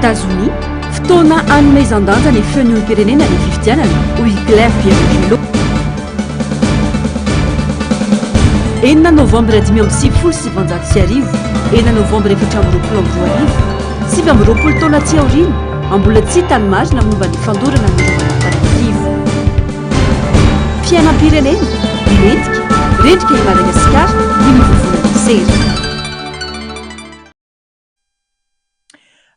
États-Unis fotoana hanomezan-danja ny feon'ny pirenena ny fifidianana ho Hitler Pierre. 9 novambra 1970 9 novambra 2022 9 taona tsy aoriana ambola tsy tany marina momba ny fandorana ny manam-panankivo. Fiainam-pirenena rendrika i Madagasikara ny mivovolana sery.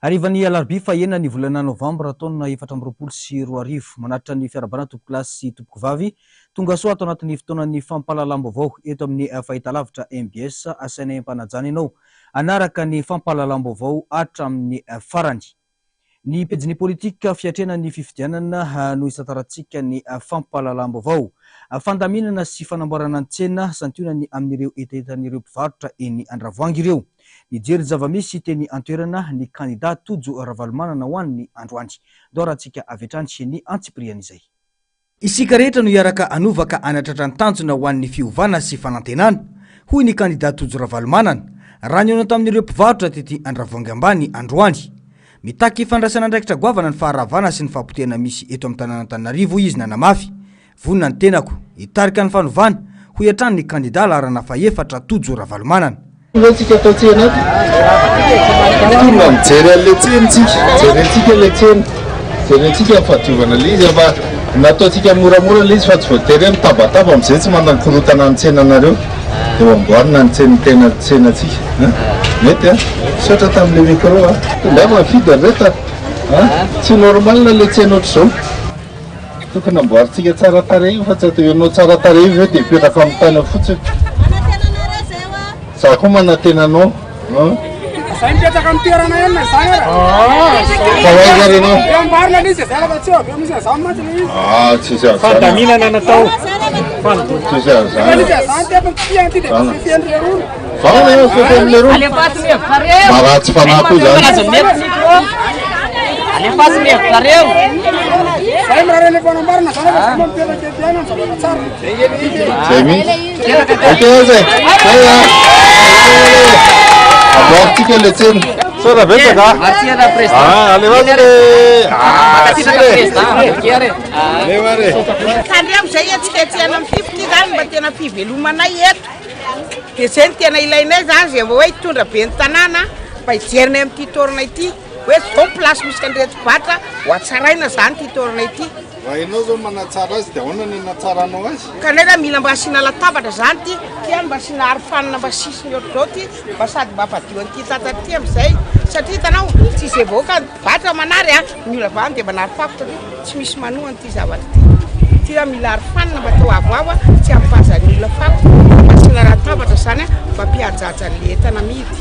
Arivan'ny alarobia fahaenina ny volana novambra taona 2024 manatitra ny fiarabana tompo kilasy sy tompoko vavy tonga soa ato anatin'ny fotoanan'ny fampahalalam-baovao eto amin'ny fahitalavitra MBS asaina empanajana ianao anaraka ny fampahalalam-baovao hatramin'ny farany. Ny pejin'ny politika fiatrena ny fifidianana no isataratsika ny fampahalalam-baovao fandaminana sy fanamboarana an-tsena santionany amin'ireo etaetan'ireo mpivarotra eny Andravoahangy ireo. Nijery zavamisy teny antoerana ny kandidat Tojo Ravalomanana ho an'ny androany. Doratsika avetrany ny antsiprian'izay. Isika rehetra no iaraka anovaka anatratra ny tanjona ho an'ny fiovana sy fanantenana hoy ny kandidat Tojo Ravalomanana raha ny ao tamin'ireo mpivarotra tety Andravoahangy ambany androany. Mitaky fandraisana andraikitra goavana ny faharavana sy ny fahampotena misy eto amin'ny tanàn'Antananarivo izy nanamafy. Vonina ny tenako hitarika ny fanovana ho iatrany ny kandidat larana faefatra Tojo Ravalomanana. Tsika atao tsena tonga mijery an'le tsentsika jerentsika le tsena jerentsika fadiovana le izy fa nataontsika moramora le izy fa tsy voatery mitabataba am'izay tsy mandany korotana ny tsenanareo eo amboarina ny tena tsenatsika mety a sotra tamin'le micro a tondava fidy reta tsy normalna le tsena ohatr'izao tokony amboaritsika tsara tarehy fa tsy atao ianao tsara tarehy io dia petraka amin'ny tany fotsiny za koa manatenanao Saya mipetraka amin'ny toerana eny zany ara. Fawaiza renao. Eo ambarina ilay izy zala fa tsy eo misy azany maty ilay izy. Tsisy azany. Fandaminana natao. Tsisy azany. Tsisy azany dia fianty dia fianty le rony. Vana eo fianty le rony. Maratsy fanahy zany. Alefazy le kareo. Saya mirare le fanambarina zany fa tsy mipetraka ety ihany zavatra tsara. Zay mihitsy. Okey zay. Abortika le tsena. Sora betsaka. Martiana Presta. Alefazy le. Levare. Kandrem zay atsika tsy ana 50 zany mba tena fivelomanay eto. Dia zay ny tena ilainay zany zay hoe hitondra be ny tanàna mba hijerinay amin'ity toerana ity. Hoe zao plasy misy kandreto batra ho atsaraina zany ity toerana ity. Raha ianao zao manatsara azy dia ahoana ny natsaranao azy? Kanefa mila mba asiana latabatra zany ty, tiany mba asiana arofanina mba sisiny ohatr'izao ty, mba sady mba ampadio an'ity tataty amin'izay. Satria hitanao tsy izay vahoaka batra manary ny olona vany dia mba narofako satria tsy misy manohana ity zavatra ty. Tia mila arofanina mba atao avoavo tsy hampazan'ny olona fako. Asiana latabatra zany mba mpihajaja an'le entana amidy.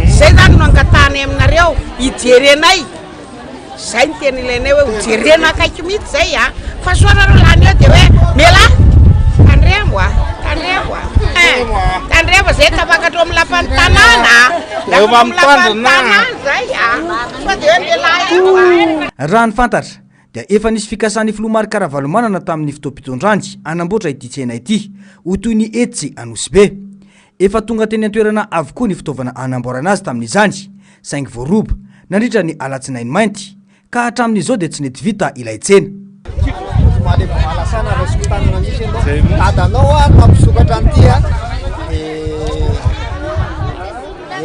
Zay zany no angatahany aminareo hijerenay. Zay ny tena ilainay hoe hijerena akaiky mihitsy zay fa soarareo lany eo dia hoe mela tandremo tandremo zay tafakatro amin'ny lapan'ny tanàna eo amin'ny lapan'ny tanàna zay fa dia hoe mela eo raha ny fantatra dia efa nisy fikasany Filomary Karavalomanana tamin'ny fotoam-pitondrany anamboatra ity tsena ity ho toy ny Etsy Anosy-be. Efa tonga teny an-toerana avokoa ny fitaovana anamboarana azy tamin'izany saingy voaroba nandritra ny alatsinainy mainty ka hatramin'izao dia tsy nety vita ilay tsena.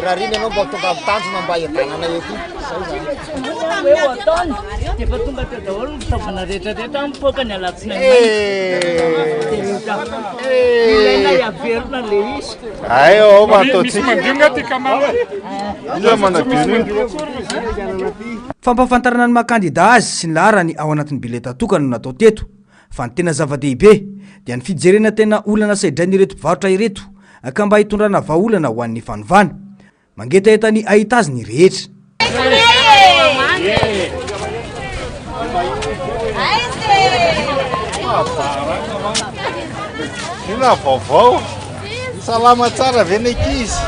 Rarina anao mba tonga amin'ny tanjona mba hiadanana eto. Eo ataony dia efa tonga teo daholo ny fitaovana rehetrarehetra mipoaka ny alatsinainy mainty. Ilaina hiaverina le izy. Ayo mataotsika. Mandinga ty kamao. Ila manadino. Fampafantarana ny makandida azy sy ny laharany ao anatin'ny bileta tokana no natao teto. Fa ny tena zava-dehibe dia ny fijerena tena olana saidrain'ireto mpivarotra ireto ka mba hitondrana vahaolana ho an'ny fanovana. Mangetaeta ny ahita azy ny rehetra. Ina vaovao. Salama tsara ve ny ankizy.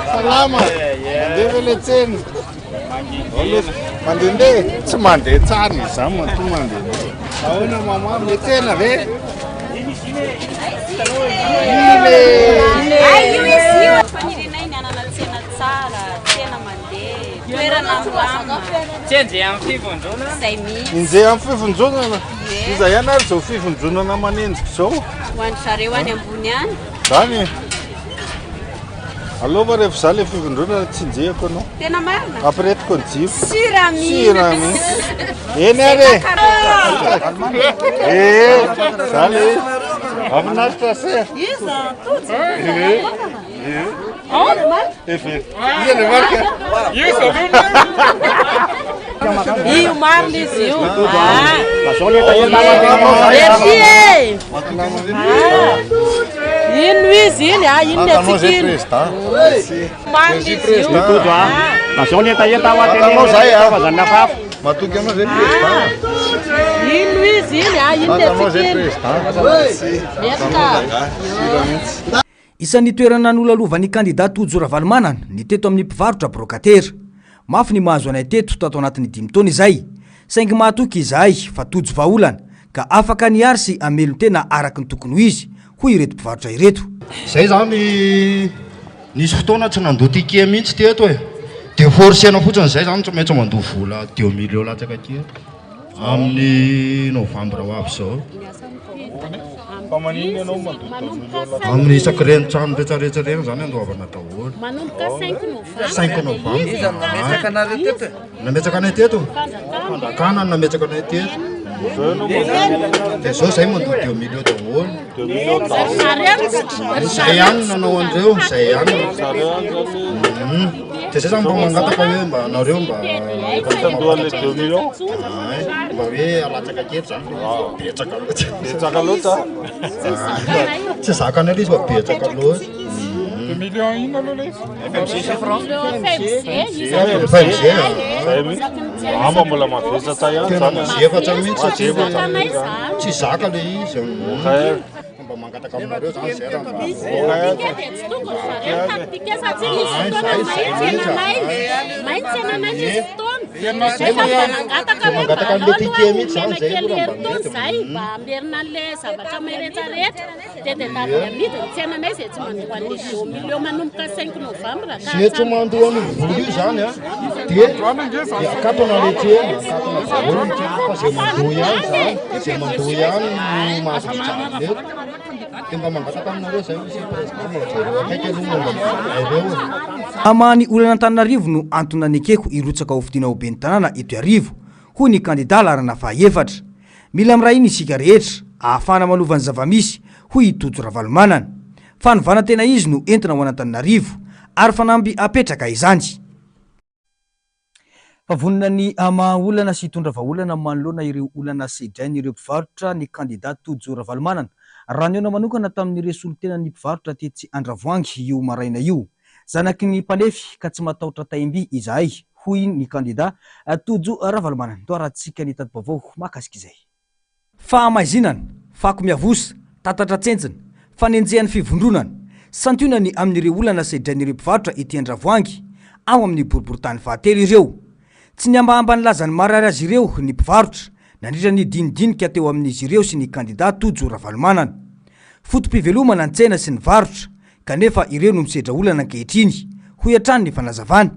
Salama. Mandeha le tsena. Mandeha tsy mandeha tsara izany manto mandeha. Ahoana mama le tsena ve? Fanirinay ny anana tsena tsara, tsena mandeha, Tsenjy amin'ny fivondrona. Injay amin'ny fivondronana. Iza ihany ary zao fivondronana manenjika zao. Ho an'ny zareo any ambony any. Zany. Alova rehefa za le fivondronana tsy injehako anao. Tena marina. Apiretiko ny jiro. Sirami. Eny ary. Za le aminaritra se. Iza, tojo. Io marina izy io. Ino izy iny ino le tsikiny. Marina izy io. Nasione taeta ao atene zay fazana fafo. Matoky anao zay president. Ino izy iny ino le tsikiny. Isan'ny toerana nolalovany kandidat Tojo Ravalomanana ny teto amin'ny mpivarotra brokatera. Mafy ny mahazo anay teto tato anatin'ny 5 taona izay. Saingy mahatoky izahay fa tojo vaolana ka afaka niary sy amelony tena araka ny tokony ho izy hoy ireto mpivarotra ireto. Zay zany nisy fotoana tsy nandoa tiké mihitsy teto e. De forcena fotsiny zay zany tsy maintsy mandoa vola 2 millions latsaka aty amin'ny novambra ho avy zao. Amin'ny isaky reny trano rehetrarehetra reny zany andoavana daholo. Manomboka 5 novambra. Nametsaka anay teto. Fandrakana nametsaka anay teto. De zao zay mandoa 2 millions daholo. Zay ihany nanao andreo, zay ihany. De zay zany mba mangataka hoe mba anareo mba mba hoe alatsaka keto zany. Betsaka loatra. Betsaka loatra. Tsy zakana izy mba betsaka loatra. 2 millions ino aloha izy? FMG. Ama mbola mavesatra ihany zany. Efatra mihitsy satria tsy zaka le izy. Mba mangataka aminareo zany zay raha mangataka an'le tiké mihitsy zany zay aloha mba mety. Mba amberina an'le zavatra maheretrarehetra dia tavy amidiny tsenanay zay tsy mandoa an'le 2 millions manomboka 5 novambra. Zay tsy mandoa an'io vola io zany a dia akatona le tsena, akatona vola fa zay mandoa ihany zany, zay mandoa ihany no mahazotsara leto. Dia mba mangataka aminareo zay misy president jereo akaiky aloha ireo. Amany olana Antananarivo no antony nanekeko irotsaka ho fidina ho ben'ny tanàna eto arivo hoy ny kandidat larana faha-efatra. Mila amiray iny isika rehetra ahafahana manova ny zavamisy hoy Tojo Ravalomanana. Fanovana tena izy no entina ho an'Antananarivo ary fanamby apetraka izany. Favonina ny maha-olana sy hitondra vahaolana manoloana ireo olana sedrainy ireo mpivarotra ny kandidat Tojo Ravalomanana. Raha ny ona manokana tamin'ireo solon-tena ny mpivarotra tetsy Andravoangy io maraina io. Zanaky ny mpanefy ka tsy matahotra taimby izahay hoy ny kandidat Tojo Ravalomanana. Toarantsika ny tadi-baovao mahakasika izay. Fahamaizinana, fako miavosa, tatatra tsentsina, fanenjehan'ny fivondronana, santionany amin'ireo olana sedrain'ireo mpivarotra ety Andravoangy ao amin'ny boriboritany fahatelo ireo. Tsy niambahamba nilazany marary azy ireo ny mpivarotra nandritra ny dinidinika teo amin'izy ireo sy ny kandidat Tojo Ravalomanana. Fotom-pivelomana an-tsena sy ny varotra kanefa ireo no misedra olana ankehitriny hoy hatrany ny fanazavana.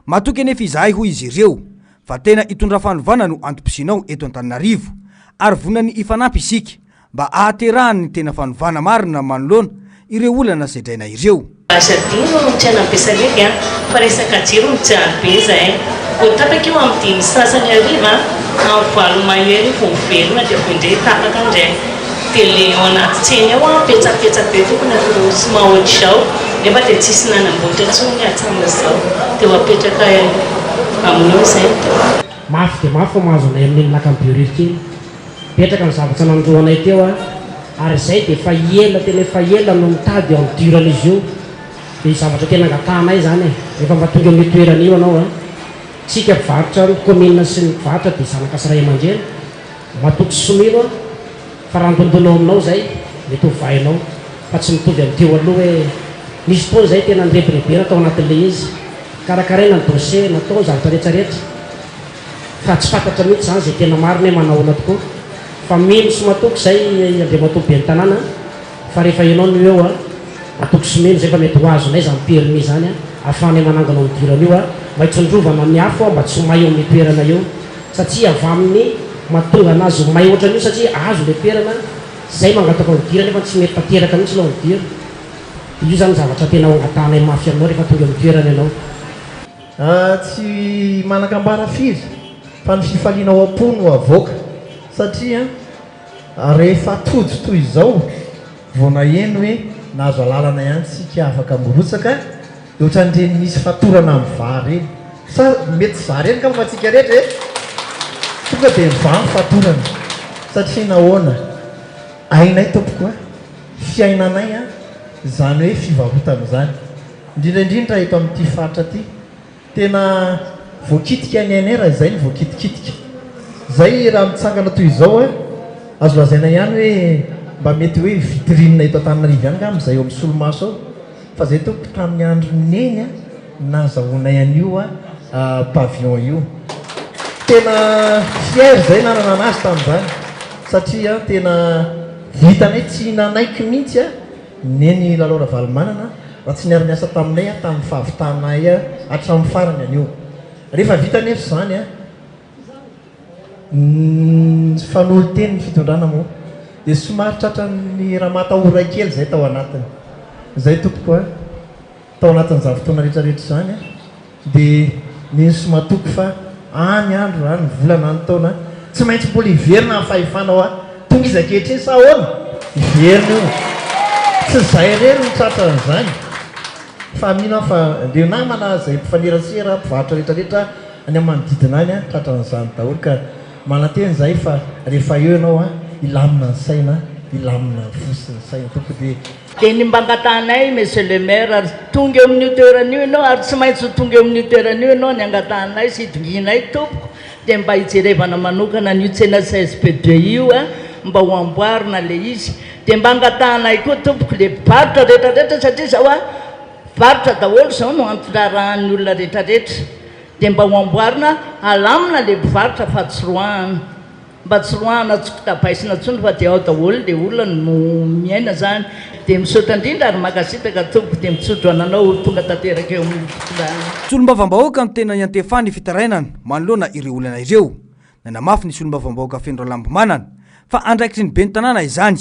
Matoky anefa izahay hoy izy ireo fa tena hitondra fanovana no antom-pisinao eto Antananarivo ary vonany ifanampy isika mba ahaterahany ny tena fanovana marina manoloana ireo olana sedraina ireo. Asadino tiana ampiasan'eky fa resaka jiro mijaly be izahay vao tapaka eo amin'ny dimy sasany ariva amin'ny valo mahery vao velona dia vindray tapaka indray dia le ao anaty tseny ao petsapetsa be tokony atao sy mahoatra izao nefa dia tsisy nanamboatra intsony hatsamin'izao dia mapetraka amin'io izay. Mafy dia mafy fa mahazo anay amin'ny lakambiorily kely petraka ny zavatra nandoanay teo ary izay dia fa ela tena efa ela no mitady eo amin'ny duran'izy io dia zavatra tena angatanay zany rehefa mba tonga amin'ny toerana io anao tsika mpivarotra ny komina sy ny mpivarotra dia zanaka sy ray aman-dreny matoky somiro fa raha ndondonao aminao zay mety ho vainao fa tsy mitovy amin'ny teo aloha hoe misy fotoana zay tena nirebirebena atao anatin'le izy karakaraina ny dossier natao zavatra rehetrarehetra fa tsy fantatra mihitsy zany zay tena marina manahoana tokoa fa mino sy matoky zay andre matoky be ny tanàna fa rehefa ianao no eo matoky someno zay fa mety ho azonay zany permis zany ahafahany manangana midirana io a mba hitsondrovana amin'ny afo mba tsy may eo amin'ny toerana io satria avy amin'ny mahatonga anazy may ohatran'io satria azo le toerana zay mangataka midirana nefa tsy mety tanteraka mihitsy lao midira io zany zavatra tena angatanay mafy aminao rehefa tonga amin'ny toerana ianao tsy manakambara firy fa ny fifaliana ao am-pono avoaka satria rehefa tojo toy izao vona eny hoe nahazo alalana ihany sika afaka mirotsaka ohatran'ireny misy fatorana amin'ny vary eny sa mety zary eny ka fa tsika rehetra tonga dia mivany fatorana satria nahoana ainay tompokoa fiainanay a zany hoe fivarotana zany indrindraindrindra eto amin'ity faritra ty tena voakitika ny ainay raha izay ny voakitikitika zay raha mitsangana toy izao a azo lazaina ihany hoe mba mety hoe vitrine eto Antananarivo ihany am'izay eo amin'ny solomaso ao fa zay tompo tamin'ny andro neny a nazahoanay an'io a pavillon io tena fier zay nanana anazy tamin'izany satria tena vitanay tsy nanaiky mihitsy a neny lalora valimanana raha tsy niary miasa taminay a tamin'ny fahavitanay a hatramin'ny farany an'io rehefa vita nefa zany a fanolo teny ny fitondrana moa dia somary tratrany raha matahora kely zay tao anatiny zay tompoko a tao anatin'ny zavotona rehetrarehetra zany a dia niny somatoko fa any andro any volana any taona tsy maintsy mbola hiverina amin'ny fahefanao a tonga izy ankehitriny sa ahoana hiverina io tsy zay rery ny tratran'izany fa mino fa ndio namana zay mpifanerasera mpivarotra rehetrarehetra any amin'ny manodidina any a tratran'izany daholo ka mananteny zay fa rehefa eo ianao a ilamina ny saina ilamina ny fosiny saina toko dia ny mbangatanay monsieur le maire ary tonga eo amin'io toeran'io ianao ary tsy maintsy tonga eo amin'io toeran'io ianao ny angatanay sy idonginay tompoko dia mba hijerevana manokana n'io tsena CSP2 io a mba ho amboarina le izy dia mba angatanay koa tompoko le barotra rehetrarehetra satria zao a barotra daholo zao no antondrarahan'ny olona rehetrarehetra dia mba ho amboarina alamina le mpivarotra fa tsy roahana mba tsy roahana tsokotabaisina tsony fa dia ao daholo le olona no miaina zany dia misaotra indrindra ary makasitaka tompoko dia mitsodro ananao tonga tanteraka eo amin'ny fitondrana solombavambahoaka no tena niantefany fitarainana manoloana ireo olana ireo na namafy ny solombavambahoaka fendro lambomanana fa andraikitry ny be ny tanàna izany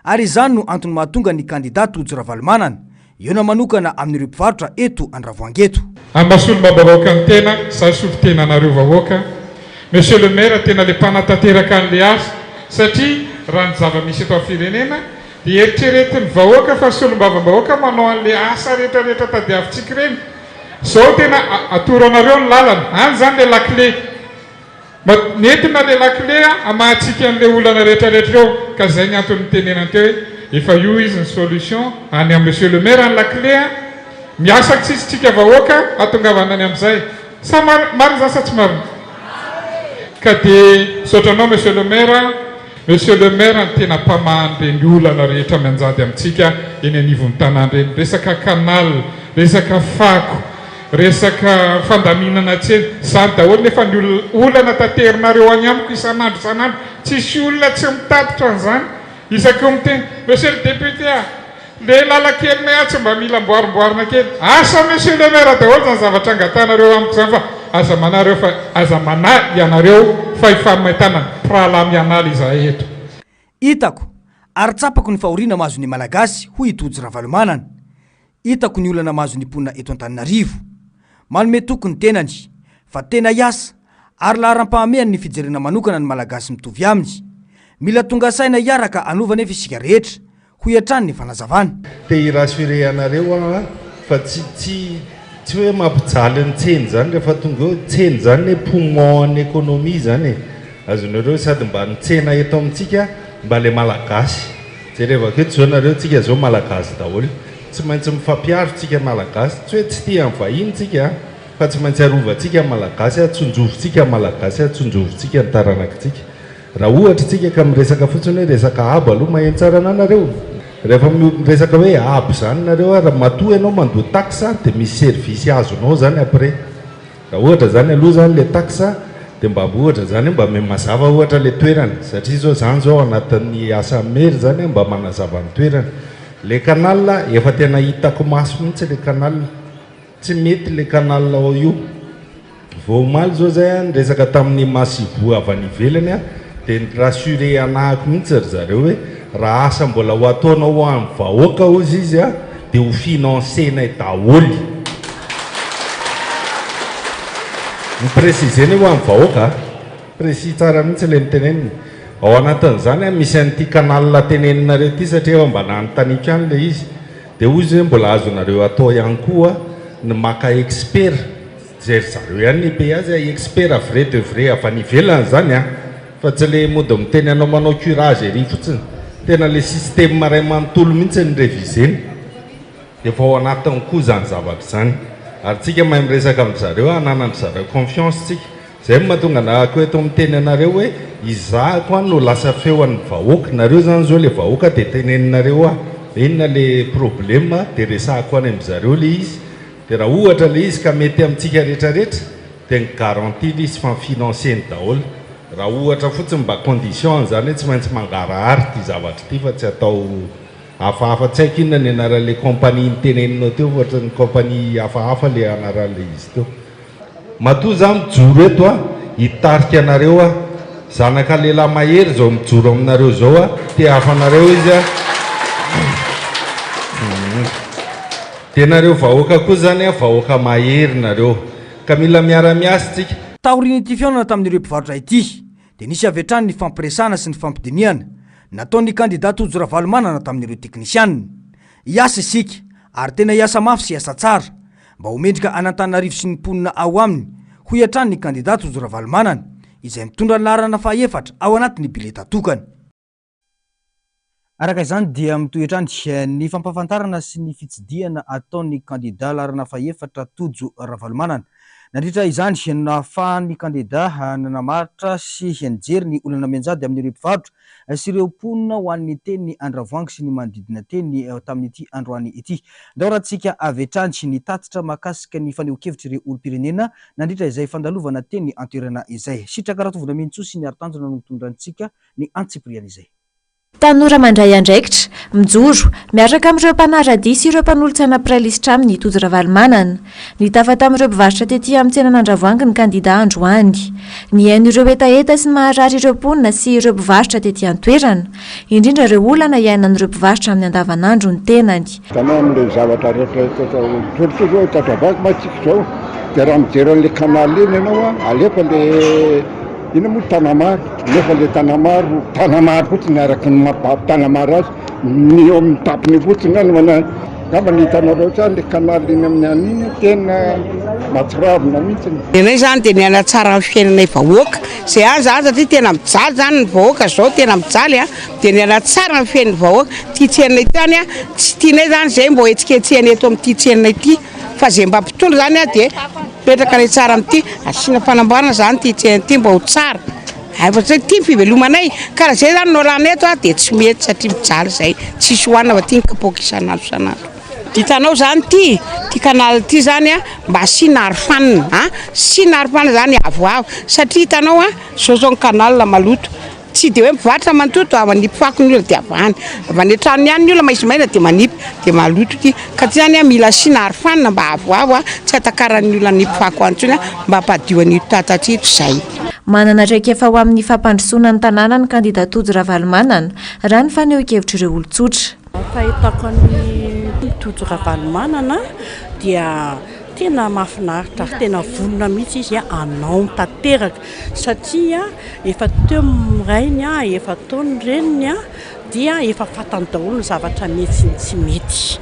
ary izany no antony mahatonga ny kandidata Ojora Valimanana eo na manokana amin'ireo mpivarotra eto Andravoangeto ambasolombavambahoaka ny tena za sovy tena anareo vahoaka monsieur le maire tena le mpanatanteraka an'le asa satria raha ny zava-misy eto amin'ny firenena dia eritreretin'ny vahoaka fa solombavambahoaka manao an'le asa rehetrarehetra tadiavintsika reny zao tena atoro anareo ny lalana any zany le lakle nentina le lakle amahantsika an'le olana rehetrarehetra eo ka zay ny antony tenenany teo hoe efa io izy ny solution any amin'ny monsieur le maire ny lakle miasa tsisitsika vahoaka atongavanany amin'izay sa marina zasa tsy marina ka dia saotranao monsieur le maire ny tena mpamahany reny olana rehetra mianjady amintsika eny anivon'ny tanàna reny resaka kanal resaka fako resaka fandaminana tseny zany daholo nefa ny olana tanterinareo any amiko isan'andro tsisy olona tsy mitatotra an'izany isaky miteny monsieur le député le lalakely nay tsy mba mila mboarimboarina kely asa monsieur le maire daholo zany zavatra angatanareo amiko zany fa aza mana ianareo fa ifamaitana pralamy anala izahay eto hitako ary tsapako ny fahoriana mahazo ny malagasy hoy Ojora Valimanana hitako ny olana mahazo ny mponina eto Antananarivo manome tokony tenany fa tena iasa ary laharam-pahamehany ny fijerena manokana ny malagasy mitovy aminy mila tonga saina iaraka anova nefa isika rehetra ho hiatrany ny fanazavana te irasure anareo fa tsy hoe mampijaly ny tseny zany rehefa tonga eo tseny zany hoe poumon ny économie zany azonareo sady mba ny tsena eto amintsika mba le malagasy zay rehefa keto zao nareo tsika zao malagasy daholo tsy maintsy mifampiaro tsika malagasy tsy hoe tsy tia amin'ny vahiny tsika fa tsy maintsy arovantsika malagasy atsonjovotsika malagasy atsonjovotsika ny taranakitsika raha ohatra tsika ka miresaka fotsiny hoe resaka abo aloha mahentsarana nareo rehefa miresaka hoe abo zany nareo raha matoa ianao mandoa taxa dia misy servisy azonao zany après raha ohatra zany aloha zany le taxa dia mba ohatra zany mba mazava ohatra le toerana satria zao zany zao anatin'ny asa mery zany mba manazava ny toerana le canal efa tena hitako maso mihitsy le canal tsy mety le canal ao io vomaly zao zay ny resaka tamin'ny masibo avy any ivelany a dia ny rassuré anahako mihitsy ry zareo hoe raha asa mbola ho ataonao amin'ny vahoaka ozy izy a dia ho financenay daholy ny préciseny ho amin'ny vahoaka précis tsara mihitsy le miteneniny ao anatin'izany a misy an'ity canal teneninareo ity satria eo mba nanontaniako any le izy dia ozy hoe mbola azonareo atao ihany koa ny maka expert zay zareo ihany ny be azy expert a vrai de vrai avy any ivelany zany a fa tsy le mody miteny anao manao curage ery fotsiny tena le système maray manontolo mihitsy ny réviseny efa ao anatiny koa zany zavatra zany ary tsika mahay miresaka amin'ny zareo ananany zareo confiance tsika zay mahatonga nahako eto miteny anareo hoe izahako a no lasa feo an'ny vahoaka nareo zany zao le vahoaka dia teneninareo a inona le problème dia resahako any amin'zareo le izy dia raha ohatra le izy ka mety amintsika rehetrarehetra dia ny garantie le izy fa financeny daholo raha ohatra fotsiny mba condition zany hoe tsy maintsy mangarahary ty zavatra ty fa tsy atao hafahafa tsy haiko inona ny anaran'le compagnie niteneninao teo ohatra ny compagnie hafahafa le anaran'le izy teo matoa za mijoro eto a hitarika anareo a zanaka lehilahy mahery zao mijoro aminareo zao a te hafanareo izy a tenareo vahoaka koa zany a vahoaka mahery nareo ka mila miara-miasa tsika taoriny ity fiaonana tamin'ireo mpivarotra ity dia nisy avy hatrany ny fampiresana sy ny fampidiniana nataon'ny kandidaty Ojoravalomanana tamin'ireo teknisianina hiasa isika ary tena hiasa mafy sy hiasa tsara mba homendrika Antananarivo sy ny mponina ao aminy ho hiatrany ny kandidaty Ojoravalomanana izay mitondra ny laharana fahaefatra ao anatin'ny bileta tokana. Araka izany dia mitoetrany ny fampafantarana sy ny fitsidiana ataon'ny kandida laharana fahaefatra Tojo Ravalomanana. Nandritra izany nahafahan'ny kandida nanamaritra sy nijery ny olana mianjady amin'ireo mpivarotra sy ireo mponina ho an'ny teny Andravoahangy sy ny manodidina teny tamin'ity androany ity. Daorantsika avy hatrany ny tatitra mahakasika ny faneho-kevitra ireo olom-pirenena nandritra izay fandalovana teny antoerana izay. Sitraka Ratovona Mentso sy ny Aritanjona no mitondrantsika ny antsipriana izay. Tanora mandray andraikitra, mijoro, miaraka amin'ireo mpanarady sy ireo mpanolotsana prailisitra amin'ny Tojo Ravalomanana. Nitafa tamin'ireo mpivarotra tetỳ amin'ny tsenan'Andravoahangy ny kandida androany. Nihain'ireo etaeta sy maharary ireo mponina sy ireo mpivarotra tetỳ an-toerana, indrindra ireo olana iainan'ireo mpivarotra amin'ny andavanandro ny tenany. Tanao amin'ilay zavatra rehetra tsotrotsotra Tatravaky matsika zao dia raha mijery an'ilay canal iny ianao a alefa le ina moa Tanamary nefa le Tanamary fotsiny araka ny Tanamary azy ny eo amin'ny tapiny fotsiny any mana gamba ny hitanareo tsara le canal iny amin'ny aniny tena matsiravina mihitsy. Enay zany dia niala tsara amin'ny fiainanay vahoaka zay any zany satria tena mijaly zany ny vahoaka zao tena mijaly a dia niala tsara amin'ny fiainanay vahoaka ty tsenanay tany a tsy tianay zany zay mbo etsiketsehany eto amin'ity tsenanay ty fa zay mba mpitondra zany a dia petraka ny tsara amin'ity asiana fanamboarana zany ty tsenanay ty mba ho tsara fa tsy ty fivelomanay karaha zay zany no lana eto a dia tsy mety satria mijaly zay tsisy hoanina fa ty ny kapoaka isan'andro isan'andro. Hitanao zany ty canal ty zany a mba asiana arofanina asiana arofanina zany avoavo satria hitanao a zao ny canal maloto tsy dia hoe mivarotra manototo manipy fako ny olona dia avany avy any an-trano ihany ny olona maisy maina dia manipy dia maloto ty ka ty zany a mila asiana arofanina mba avoavo a tsy atakaran'ny olona nipy fako antsony mba hampadio an'io tatatreto zay. Manana raika efa ho amin'ny fampandrosoana ny tanàna ny kandida Tojo Ravalomanana raha ny faneho-kevitra ireo olon-tsotra. Fahitako ny Tojo Ravalomanana dia tena mahafinaritra ary tena vonona mihitsy izy anao tanteraka satria efa teo mirainy efa taony reniny dia efa fatany daholo ny zavatra mety sy tsy mety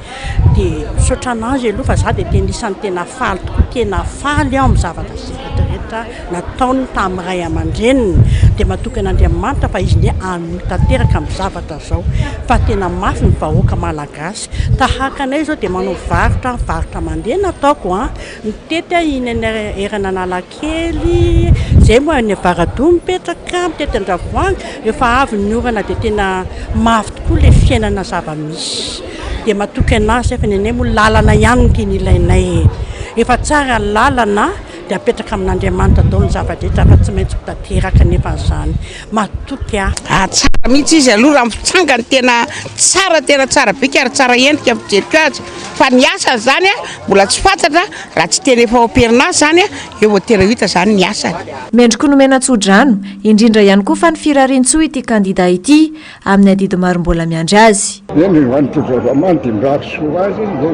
dia misaotra anazy aloha fa za dia tena isan'ny tena faly tokoa tena faly amin'ny zavatra rehetrarehetra nataony tamin'ny ray aman-dreniny dia matoky an'Andriamanitra fa izy ndray anomy tanteraka amin'ny zavatra zao fa tena mafy ny vahoaka malagasy tahaka anay zao dia manao varotra mandeha nataoko mitety iny erana Analakely zay moa ny Varado mipetraka mitety Andravoahangy rehefa avy ny orana dia tena mafy tokoa le fiainana zava-misy dia matoky anazy efa nenay moa lalana ihany ny tiany ilainay efa tsara lalana dia apetraka amin'Andriamanitra daholo ny zavatra rehetra fa tsy maintsy ho tanteraka nefa zany matoky tsara mihitsy izy aloha raha mitsangany tena tsara bika ary tsara endrika mijerika azy fa ny asany zany mbola tsy fantatra raha tsy tena efa operinazy zany eo vao tena hita zany ny asany. Mendrika nomena tsodrano indrindra ihany koa fa ny firarian-tsoa ity kandida ity amin'ny adidy maro mbola miandry azy. Eny vanitozavamany dia mirary soa azy dia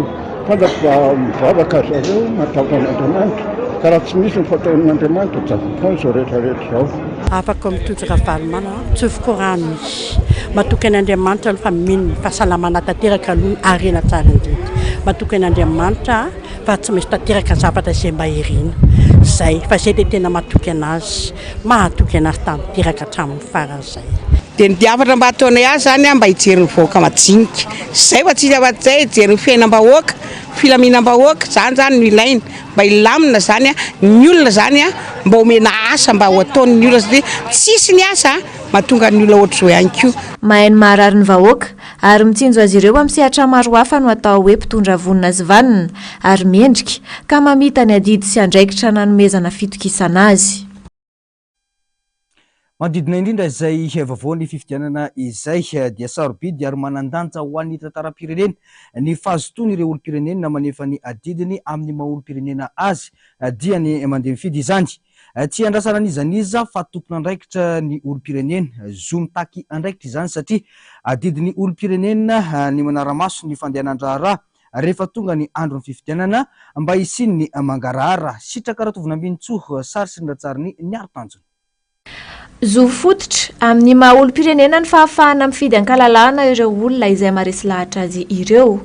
fantatra mivavaka zareo mataon'Andriamanitra ka raha tsy misy ny fataon'Andriamanitra javapony zao rehetrarehetra zao. Afaka mitondra fahavalomana tsofoko rano izy matoky an'Andriamanitra fa mino fahasalamana tanteraka aloha arena tsara indrindra matoky an'Andriamanitra fa tsy maintsy tanteraka ny zavatra izay mba herina zay fa zay dia tena matoky anazy mahatoky anazy tanteraka hatramin'ny farany zay. Dia ny diavatra mba ataonay azy zany mba hijery ny vahoaka majinika zay fa tsy afa-tsy hijery ny fiainam-bahoaka filaminam-bahoaka zany no ilaina mba ilamina zany ny olona zany mba omena asa mba ho ataon'ny olona satria tsisy ny asa mahatonga ny olona ohatry zao ihany koa. Mahay ny maharary ny vahoaka ary mitsinjo azy ireo amin'ny sehatra maro hafa no atao hoe mpitondra vonina sy vanina ary mendrika ka mamita ny adidy sy andraikitra nanomezana fitokisana azy. Manodidina indrindra izay vavaon'ny fifidianana izay dia sarobidy ary manandanja ho an'ny tantaram-pirenena ny fahazotoana ireo olom-pirenena manefa ny adidiny amin'ny maha olom-pirenena azy dia ny mandeha mifidy izany. Tsy andrasana an'izaniza fa tompona andraikitra ny olom-pirenena zo mitaky andraikitra izany satria adidiny olom-pirenena ny manara-maso ny fandehanan-draharaha rehefa tonga ny andron'ny fifidianana mba hisiny ny mangarahara sitraka ratovina ambinitsoa sary sindrantsariny ny aro-tanjona. Zo fototra amin'ny maha olom-pirenena ny fahafahana mifidy ankalalahana ireo olona izay maresy lahatra azy ireo.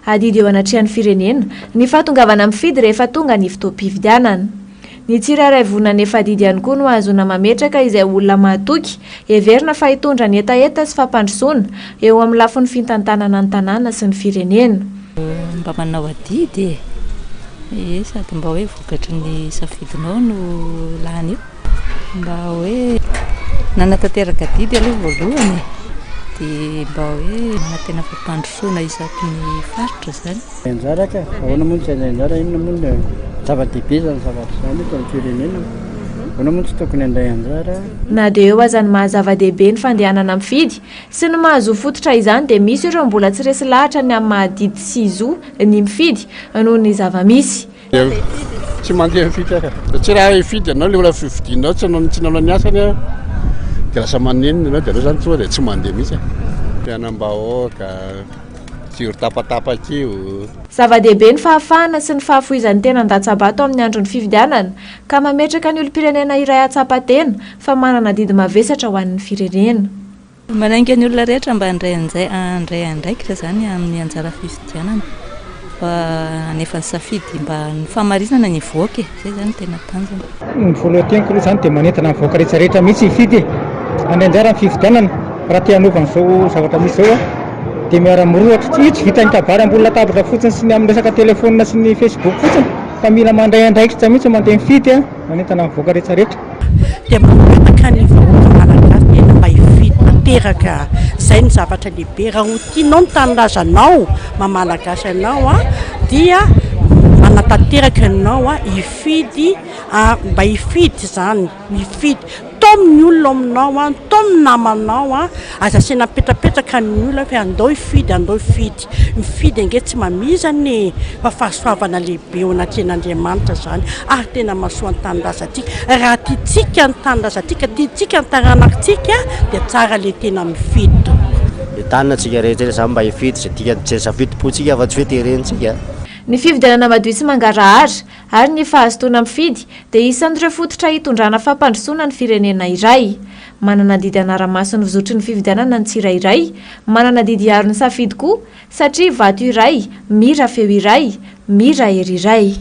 Adidy eo anatrehan'ny firenena ny fahatongavana mifidy rehefa tonga ny fotoam-pifidianana. Ny tsirairay vonana efa adidy ihany koa no azona mametraka izay olona mahatoky heverina fa hitondra ny etaeta sy fampandrosoana eo amin'ny lafin'ny fitantanana ny tanàna sy ny firenena. Mba manao adidy sady mba hoe vokatry ny safidinao no lany io mba hoe nanatanteraka adidy aloha voalohany dia mba hoe manatena fampandrosoana isaky ny faritra zany. Anjaraka ahoana moa tsy anjara inona moa zava-dehibe zany zavatra zany eto amin'ny firenena ahoana moa tsy tokony handray anjara. Na dia eo aza ny mahazava-dehibe ny fandehanana mifidy sy ny mahazo fototra izany dia misy ireo mbola tsy resy lahatra ny amin'ny mahadidy sy zo ny mifidy noho ny zava-misy. Tsy mandeha mifidy tsy raha hifidy anao le olona fividinao tsy nanao ny asany dia lasa manenina ianao dia ireo zany tonga dia tsy mandeha mihitsy fiainam-bahoaka jiro tapatapaka io. Zava-dehibe ny fahafahana sy ny fahafoizan'ny tena an-datsabato amin'ny andron'ny fifidianana ka mametraka ny olom-pirenena iray atsapa-tena fa manana didy mavesatra ho an'ny firenena. Manainga ny olona rehetra mba handray andraikitra zany amin'ny anjara fifidianana fa nefa ny safidy mba ny fahamarinana ny voaka zay zany tena tanjona. Ny voalohan-teniko aloha zany dia manentana ny voaka rehetrarehetra mihitsy hifidy any anjara ny fifidianana raha te hanaovana zao zavatra misy zao dia miara-mirohatra tsy vita nitabary ambony latabatra fotsiny sy ny amin'ny resaka telefonina sy ny Facebook fotsiny fa mila mandray andraikitra mihitsy mandeha mifidy manentana ny voaka rehetrarehetra. Dia mametaka ny vahoaka malagasy tena mba hifidy tanteraka zay ny zavatra lehibe raha ho tianao ny tanindrazanao mamalagasy anao dia manatanteraka anao hifidy mba hifidy zany mifidy tamin'ny olona aminao tamin'ny namanao azasiana petrapetraka ny olona fa andao hifidy mifidy ange tsy mamizany fa fahasoavana lehibe eo anatren'Andriamanitra zany ary tena mahasoa ny tanindrazantsika raha tiatsika ny tanindrazantsika tiatsika ny taranakitsika dia tsara le tena mifidy. Taninatsika rehetra zany mba hifidy zay tika tsy safidim-potsika fa tsy hoe terenitsika. Ny fifidianana madio sy mangarahara ary ny fahazotoana mifidy dia isan'ireo fototra hitondrana fampandrosoana ny firenena iray. Manana didy anara-maso ny vizotry ny fifidianana ny tsirairay, manana didy aro ny safidy koa satria vato iray, mira feo iray, mira hery iray.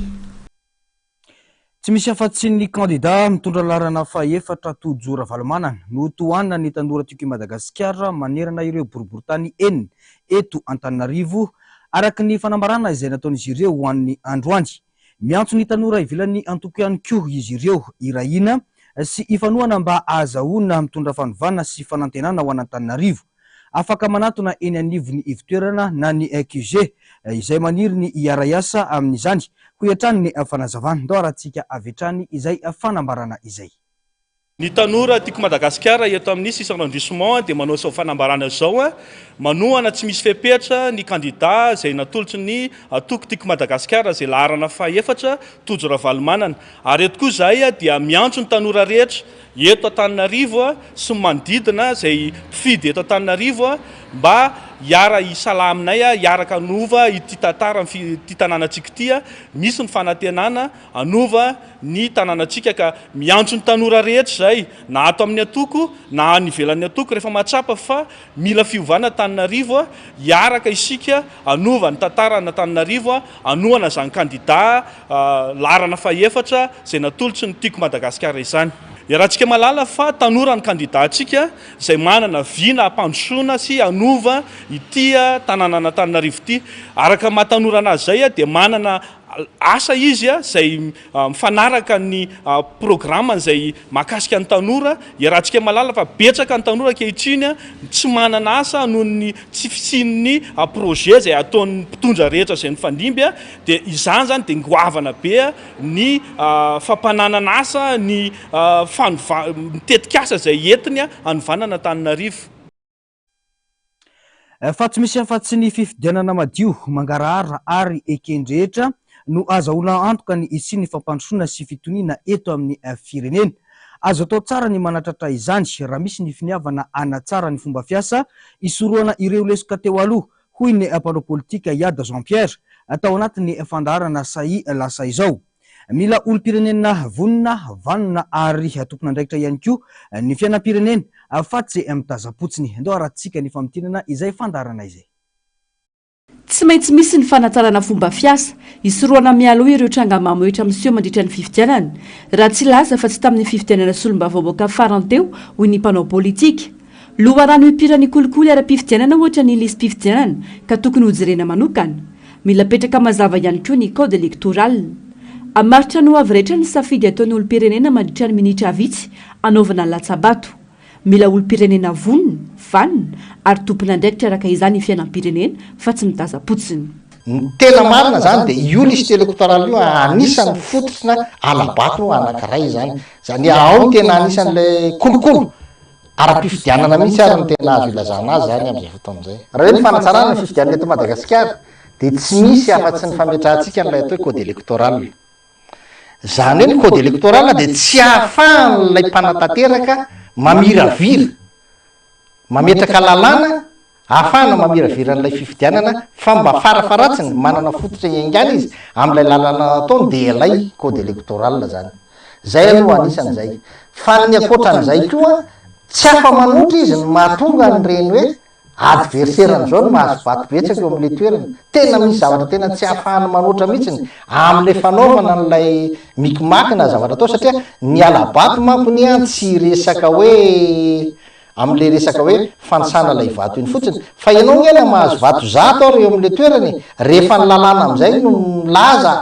Tsy misy afa-tsy ny kandida mitondra larana faefatra Tojora Valomanana no tohanina ny tanora tiko i Madagasikara manerana ireo boriboritany enina eto Antananarivo araka ny fanambarana izay nataon'izy ireo ho an'ny androany. Miantso ny tanora ivelany antoko ihany koa izy ireo irahina sy ifanohana mba ahazahoana mitondra fanovana sy fanantenana ho an'Antananarivo. Afaka manatona eny anivony ivitoerana na ny QG izay maniry ny iara-iasa amin'izany ho iatrany ny fanazavana ndao arahantsika avetrany izay fanambarana izay. Ny tanora tiako Madagasikara eto amin'ny sisy arrondissement dia manao sao fanambarana zao manohana tsy misy fepetra ny candidat izay natolotsy ny atoko tiako Madagasikara izay laharana faha-efatra Tojo Ravalomanana. Ary eto koa izay dia miantso ny tanora rehetra eto Antananarivo sy manodidina izay mpifidy eto Antananarivo mba hiara hisala aminay hiaraka anova ity tantara ity tanànantsika ity misy ny fanantenana anova ny tanànantsika ka miantso ny tanora rehetra izay na ato amin'ny atoko na any ivelan'ny atoko rehefa mahatsapa fa mila fiovana Antananarivo hiaraka isika anova ny tantara na Antananarivo anohana izany candidat laharana faha-efatra izay natolotsy ny tiako Madagasikara izany. Rahantsika malala fa tanora ny candidatsika izay manana vina ampandrosoana sy anova ity tanàna Antananarivo ity. Araka mahatanora anazy zay dia manana asa izy izay mifanaraka ny programma izay mahakasika ny tanora. Rahantsika malala fa betsaka ny tanora ankehitriny tsy manana asa noho ny tsy fisian'ny projet izay ataon'ny mpitondra rehetra izay nifandimby dia izany zany dia ngoavana be ny fampananana asa ny mitetika asa izay entiny hanovanana Antananarivo. Fa tsy misy afa-tsy ny fifidianana madio mangarahara ary ekendrehetra no azahoana antoka ny isiny fampandrosoana sy fitoniana eto amin'ny firenena. Azo atao tsara ny manatratra izany raha misy ny finiavana anatsara ny fomba fiasa isoroana ireo lesoka teo aloha hoy ny mpanao politika Iada Jean Pierre atao anatin'ny fandaharana sai lasa izao. Mila olom-pirenena vonina, vanona ary tompon'andraikitra ihany koa ny fiainam-pirenena afatsy mitazapotsiny. Ndao arahantsika ny famotinana izay fandaharana izay. Tsy maintsy misy ny fanatsarana fomba fiasa isoroana mialoha ireo tranga mamoetra miseho mandritra ny fifidianana raha tsy laza fa tsy tamin'ny fifidianana solombavam-bahoaka farany teo hoy ny mpanao politika. Loharano hipirany kolikoly ara-pifidianana ohatra ny lisy-pifidianana ka tokony hojerena manokana. Mila petraka mazava ihany koa ny code électoral. Amaritra no avy rehetra ny safidy ataon'ny olom-pirenena mandritra ny minitra vitsy anaovana latsabato. Mila olom-pirenena vonona, vanona ary tompon'andraikitra araka izany ny fiainam-pirenena fa tsy mitazapotsiny. Tena marina zany dia io listy électoral io anisan'ny fototrina alabato anankiray zany. Zany ao tena anisan'ilay kolokolo ara-pifidianana mihitsy ary ny tena azo ilazana azy zany amin'izay fotoana izay. Raha hoe ny fanatsarana ny fifidianana eto Madagasikara dia tsy misy afa-tsy ny fametrahantsika n'ilay atao code électoral. Zany hoe ny code électoral dia tsy ahafahan'ilay mpanatanteraka mamiravira mametraka lalàna ahafahana mamiravira n'ilay fifidianana fa mba farafaratsiny manana fototra iangana izy amin'ilay lalàna ataony dia ilay code électoral zany. Zay aloha anisan'izay. Fa ny akoatran'izay koa tsy afa-manoatra izy ny mahatonga an'ireny hoe adversaire-n'izao no mahazo vato betsaka eo amin'ilay toerana. Tena misy zavatra tena tsy ahafahana manoatra mihitsy amin'ilay fanaovana n'ilay mikimakina zavatra atao satria ny alabato manko ny tsy resaka hoe amin'ilay resaka hoe fanisana ilay vato iny fotsiny fa ianao ngena mahazo vato zato ary eo amin'ilay toerany rehefa ny lalàna amin'izay no laza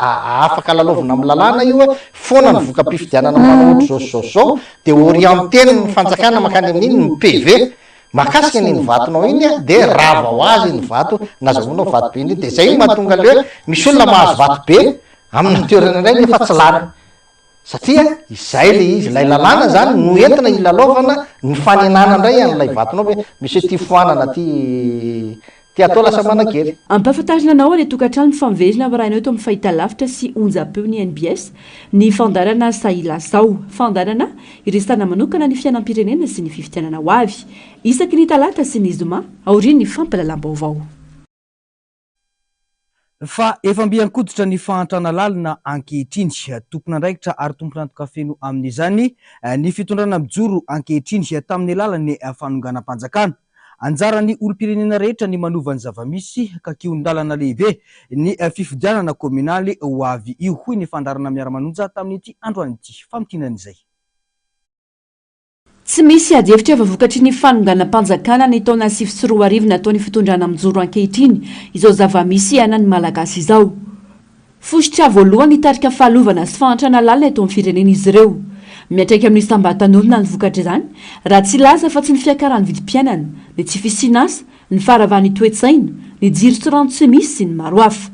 afaka lalovina amin'ny lalàna io hoe foana ny voka-pifidianana manoatra zao dia orienteny ny fanjakana makany amin'iny ny PV makasika ny vatonao iny dia rava ho azy ny vato nazahoanao vato be iny dia zay mahatonga le hoe misy olona mahazo vato be amin'ny toerana iray nefa tsy lany satria izay le izy lay lalàna zany no entina ilalovana ny fanenana indray an'ilay vatonao hoe misy ty foanana ty atao lasa manakely. Ampahafantarina anao any tokantrano ny famovezina rahanao eto amin'ny fahitalavitra sy onjam-peo ny NBS ny fandarana Sailasao. Fandarana iresana manokana ny fiainam-pirenena sy ny fifidianana ho avy. Isaky ny talata sy ny zoma aorian'ny fampalalam-baovao. Fa efa mbiankoditra ny fahantrana lalina ankehitriny tompon'andraikitra ary tompon'antoka-feno amin'izany ny fitondrana mijoro ankehitriny tamin'ny lalany fanonganam-panjakana. Anjaran'ny olom-pirenena rehetra ny manova ny zavamisy ka kion-dalana lehibe ny fifidianana kominaly ho avy io hoy ny fandarana miara-manonja tamin'ity androan'ity famotinan'izay. Tsy misy ady hevitra efa vokatry ny fanonganam-panjakana ny taona 2024 nataon'ny fitondrana mijoro ankehitriny izao zavamisy anany malagasy izao. Fosotra voalohany hitarika fahalovana sy fahantrana lalina eto amin'ny firenena izy ireo. Miatraika amin'ny sambatan'olona ny vokatra izany raha tsy laza fa tsy ny fiakaran'ny vidim-piainana, ny tsy fisiana asa, ny faravan'ny toe-tsaina, ny jiro sy rano tsy misy sy ny maro hafa.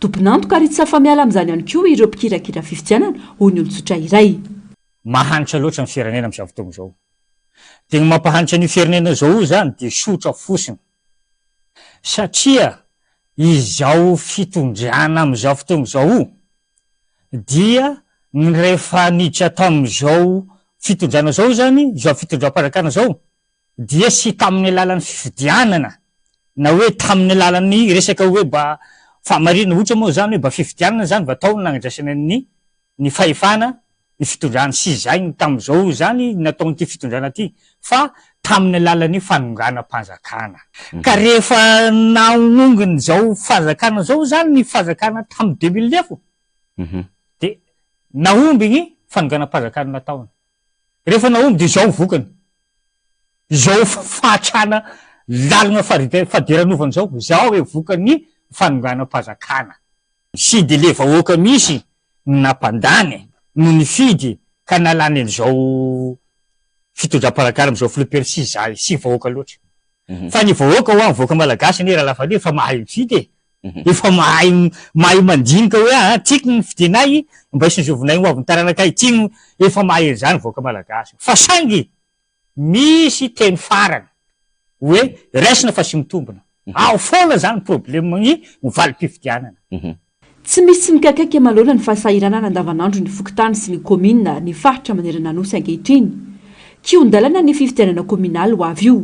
Tompon'antoka ary tsy afa-miala amin'izany ihany koa ireo mpikirakira fifidianana hoy ny olon-tsotra iray. mahanitra loatra ny firenena am'izao fotoana zao. De ny mampahanitra ny firenena zao zany de sotra fosiny satria izao fitondrana am'izao fotoana zao dia ny rehefa niditra tam'izao fitondrana zao zany izao fitondram-parakana zao dia sy tamin'ny alalan'ny fifidianana na hoe tamin'ny alalan'ny resaka hoe mba famarina ohatra moa zany hoe mba fifidianana zany mba tao nagnadrasana ny fahefana ny fitondrana sy zay ny tam'izao zany nataon'ity fitondrana ty fa tamin'ny alalan'ny fanonganam-panjakana ka rehefa naonongony zao fanjakana zao zany ny fanjakana tamy 2009 de naomby igny fanonganam-panjakana nataony rehefa naomby de zao vokany zao fahatrana lalagna fadiranovany zao hoe vokany fanonganam-panjakana sy de le vahoaka misy nampandany no nifidy ka nalany an'izao fitondram-parakana am'izao flopera sy vahoaka loatra fa ny vahoaka ho voaka malagasy ny raha lafa efa mahay mifidy efa mahay mandinika hoe tiky ny fidinay mba isy nyzovinay ho avy ny taranakay ty efa mahay zany voaka malagasy fa sangy misy teny farany hoe raisina fa sy mitombona ao foana zany problème ny valim-pifidianana tsy misy tsy mikakaiky malona ny fahasahiranana andavanandro ny fokotany sy ny komina ny faritra manerana nosy ankehitriny kiondalana ny fifidianana kominaly ho avy io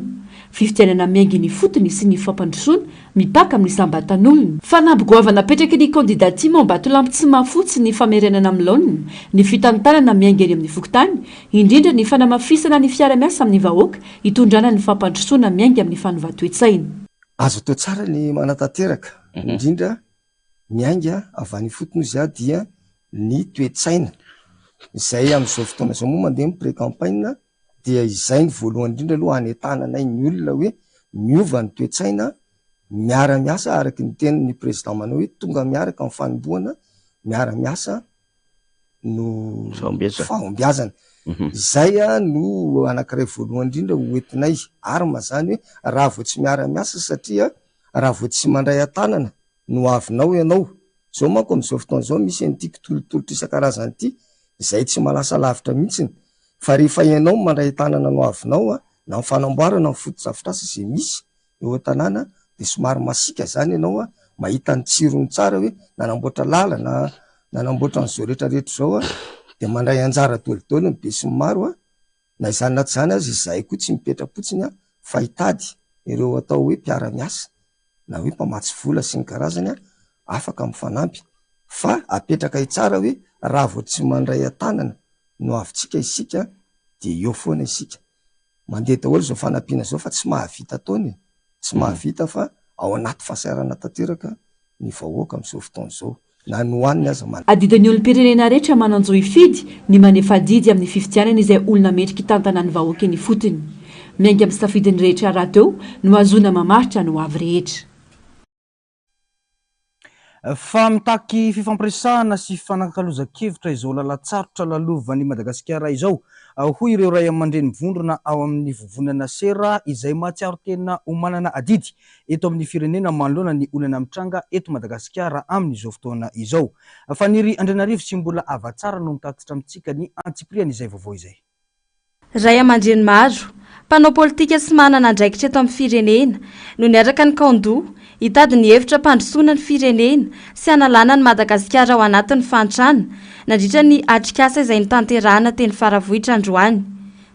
fifidianana miaingy ny fotony sy ny fampandrosoana mipaka amin'ny sambatan'olona fa nampigoavana napetraky ny kandidaty momba tolampy tsy mahafotsy ny famerenana am'laonina ny fitantanana miaingy eny amin'ny fokotany indrindra ny fanamafisana ny fiara-miasa amin'ny vahoaka hitondrana ny fampandrosoana miaingy amin'ny fanovatoetsaina azo atao tsara ny manatanteraka indrindra miainga avy any fotony izy dia ny toetsaina izay am'izao fotoana zao moa mandeha my pré-campagne dia izay ny voalohany indrindra aloha hanetananay ny olona hoe miova ny toetsaina miara-miasa araky ny tenin'ny président manao hoe tonga miaraka amin'ny fanomboana miara-miasa no fahombiazana izay no anankiray voalohany indrindra hoentinay ary mazany hoe raha vo tsy miara-miasa satria raha vo tsy mandray an-tanana no avinao ianao zao manko am'izao fotoana zao misy an'ity kitolotolotra isan-karazany ity izay tsy malasa lavitra mihitsiny fa rehefa ianao mandray tanana no avinao na mifanamboarana ny foto-drafitrasa izay misy eo an-tanàna de somary masika zany ianao mahita ny tsirony tsara hoe nanamboatra lalana nanamboatra n'izao rehetrarehetra zao de mandray anjara tolotolo ny be sy ny maro na izany naty zany azy izay koa tsy mipetrapotsiny fa hitady ireo atao hoe mpiara-miasa na hoe mpamatsy vola sy ny karazany afaka mifanampy fa apetraka hitsara hoe raha vo tsy mandray an-tanana no avitsika isika de eo foana isika mandeha daholo zao fanampiana zao fa tsy mahavita taony tsy mahavita fa ao anaty fahasairana tanteraka ny vahoaka am'izao fotoana zao na nohaniny aza adidin'ny olom-pirenena rehetra mananjo ifidy ny manefa didy amin'ny fifidianana izay olona metriky tantana ny vahoaka ny fotony miainga amin'ny safidiny rehetra raha teo no azona mamaritra no avy rehetra fa mitaky fifampiresahana sy fanakalozan-kevitra izao lalatsarotra lalovany Madagasikara izao hoy ireo ray aman-dreny mivondrona ao amin'ny vovonana sera izay mahatsiaro tena ho manana adidy eto amin'ny firenena manoloana ny olana mitranga eto Madagasikara amin'izao fotoana izao fa niry Andrianarivo sy mbola avatsara no mitatitra amintsika ny antsipriana izay vaovao izay ray aman-dreny maro mpanao politika sy manana andraikitra eto amin'ny firenena no niaraka ny kaondoa hitady ny hevitra mpandrosoana ny firenena sy analana ny Madagasikara ao anatin'ny fantrana nandritra ny atrikasa izay nitanterahana teny faravohitra androany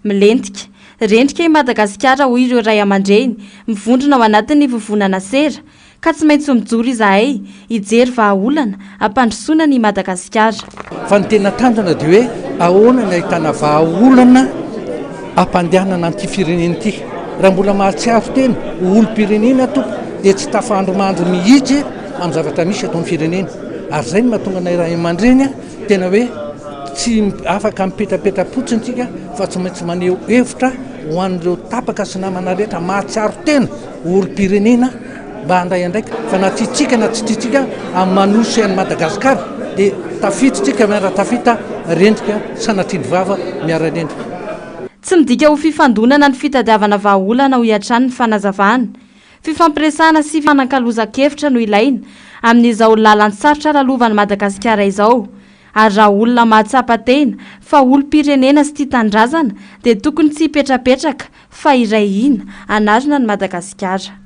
milentika rendrika i Madagasikara hoy ireo ray aman-dreny mivondrona ao anatin'ny vovonana sera ka tsy maintsy mijoro izahay hijery vahaolana ampandrosoana ny Madagasikara fa ny tena tanjona dia hoe ahoana ny ahitana vahaolana ampandehanana an'ity firenena ity raha mbola mahatsiaro tena olom-pirenena tompo dia tsy tafandromandro mihitsy amin'ny zavatra misy atao amin'ny firenena ary zay ny mahatonga anay ray aman-dreny tena hoe tsy afaka mipetrapetra-potsiny tsika fa tsy maintsy maneho hevitra ho an'ireo tapaka sy namana rehetra mahatsiaro tena olom-pirenena mba handray andraika fa na tiatsika na tsy tiatsika amin'ny manosy an'i Madagasikara dia tafiditsika miara-tafita rendrika sanatrin'ny vava miara-rendrika tsy midika ho fifandonana ny fitadiavana vahaolana ho iatrany ny fanazavana fifampiresahana sy fanankaloza-kevitra no ilaina amin'izao lalan'ny sarotra lalovany Madagasikara izao ary raha olona mahatsapa-tena fa olom-pirenena sy tia tandrazana dia tokony tsy hipetrapetraka fa iray ina anarina ny Madagasikara.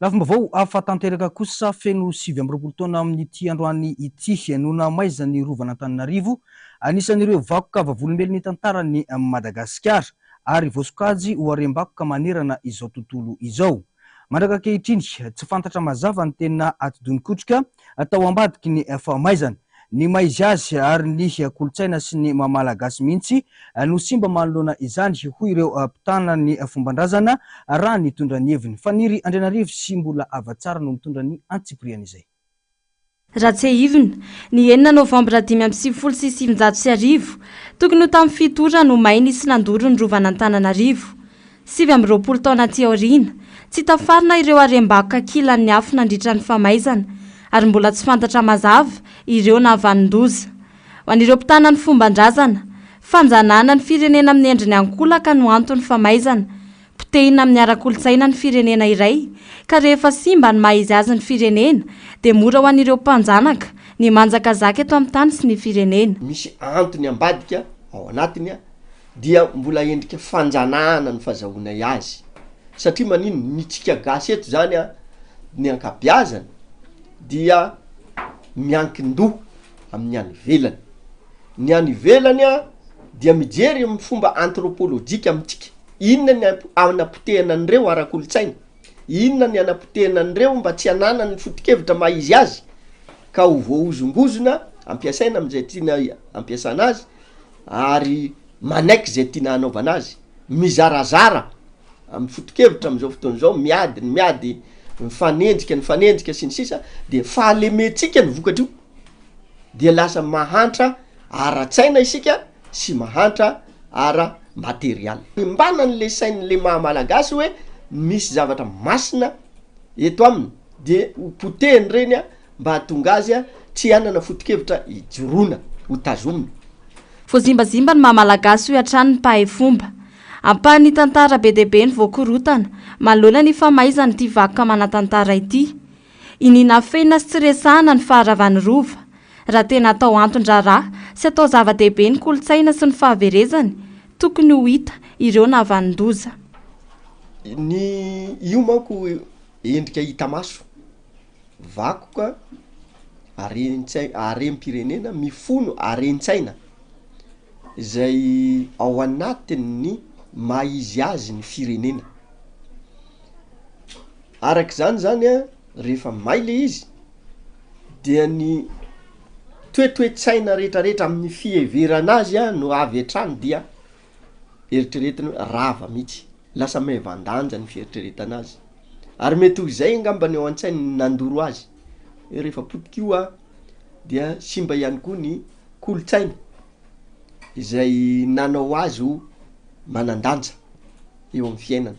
Lafim-baovao afa-tanteraka kosa feno 7 taona amin'ity androany ity nona maizany rovana Antananarivo anisan'ireo vakoka vavolombelon'ny tantarany Madagasikara ary voasokajy ho arem-bakoka manerana izao tontolo izao. Mandraka ankehitriny tsy fantatra mazava ny tena atodonikotrika atao ambadiky ny famaizana ny maizy azy ary ny kolotsaina sy ny mamalagasy mihitsy no simba manoloana izany hoy ireo mpitana ny fombandrazana raha nitondra ny heviny. Faniry Andrianarivo sy mbola avatsara no mitondra ny antsipriana izay. Ratsehivina ny 9 Novambra 2027 tokony ho tamin'ny fitora no mainy sy nandoro ny rovana Antananarivo. 20 taona aty aoriana tsy tafarina ireo arem-bakoka kilan'ny afo nandritra ny famaizana ary mbola tsy fantatra mazava ireo navanin-doza. Ho an'ireo mpitana ny fombandrazana, fanjanana ny firenena amin'ny endriny ankolaka no antony famaizana, potehina amin'ny ara-kolotsaina ny firenena iray ka rehefa simba ny maha izy azy ny firenena dia mora ho an'ireo mpanjanaka ny manjakazaka eto amin'ny tany sy ny firenena. Misy antony ambadika ao anatiny dia mbola endrika fanjanahana ny fahazahoana azy satria manino mitsika gasy eto zany ny ankabeazany dia miankin-doha amin'ny any ivelany. Ny any ivelany dia mijery amin'ny fomba antropolojika amintsika. Inona ny anapotehana an'ireo ara-kolotsaina, inona ny anapotehana an'ireo mba tsy hanana ny foto-kevitra maha izy azy ka ho voaozongozona ampiasaina amin'izay tiana ampiasana azy ary manaiky zay tiana hanaovana azy, mizarazara amin'ny foto-kevitra amin'izao fotoan'izao, miady mifanenjika sy ny sisa dia fahalemetsika ny vokatra io dia lasa mahantra ara-tsaina isika sy mahantra ara-materialy. Mbana n'le sain'le maha-malagasy hoe misy zavatra masina eto aminy dia potehiny reny mba hatonga azy tsy hanana foto-kevitra ijoroana ho tazomina. Voazimbazimba ny maha-malagasy hoe hatrany ny mpahay fomba. Ampahany tantara be dia be ny voakorotana manoloana ny famaizana ity vakoka manan-tantara ity. Inina fena sy tsy resahana ny faharavan'ny rova. Raha tena atao anton-draharaha sy atao zava-dehibe ny kolotsaina sy ny fahaverezany, tokony ho hita ireo navanin-doza. Io manko endrika hita maso, vakoka harem-pirenena mifono harentsaina izay ao anatiny maha izy azy ny firenena. Arak'izany zany rehefa may le izy dia ny toetoetsaina rehetrarehetra amin'ny fiheverana azy no avy hatrany dia eritreretiny rava mihitsy, lasa maivandanja ny fieritreretana azy ary mety ho izay angambany ao an-tsainy nandoro azy. Rehefa potika io dia simba ihany koa ny kolotsaina izay nanao azy ho manandanja eo amin'ny fiainana,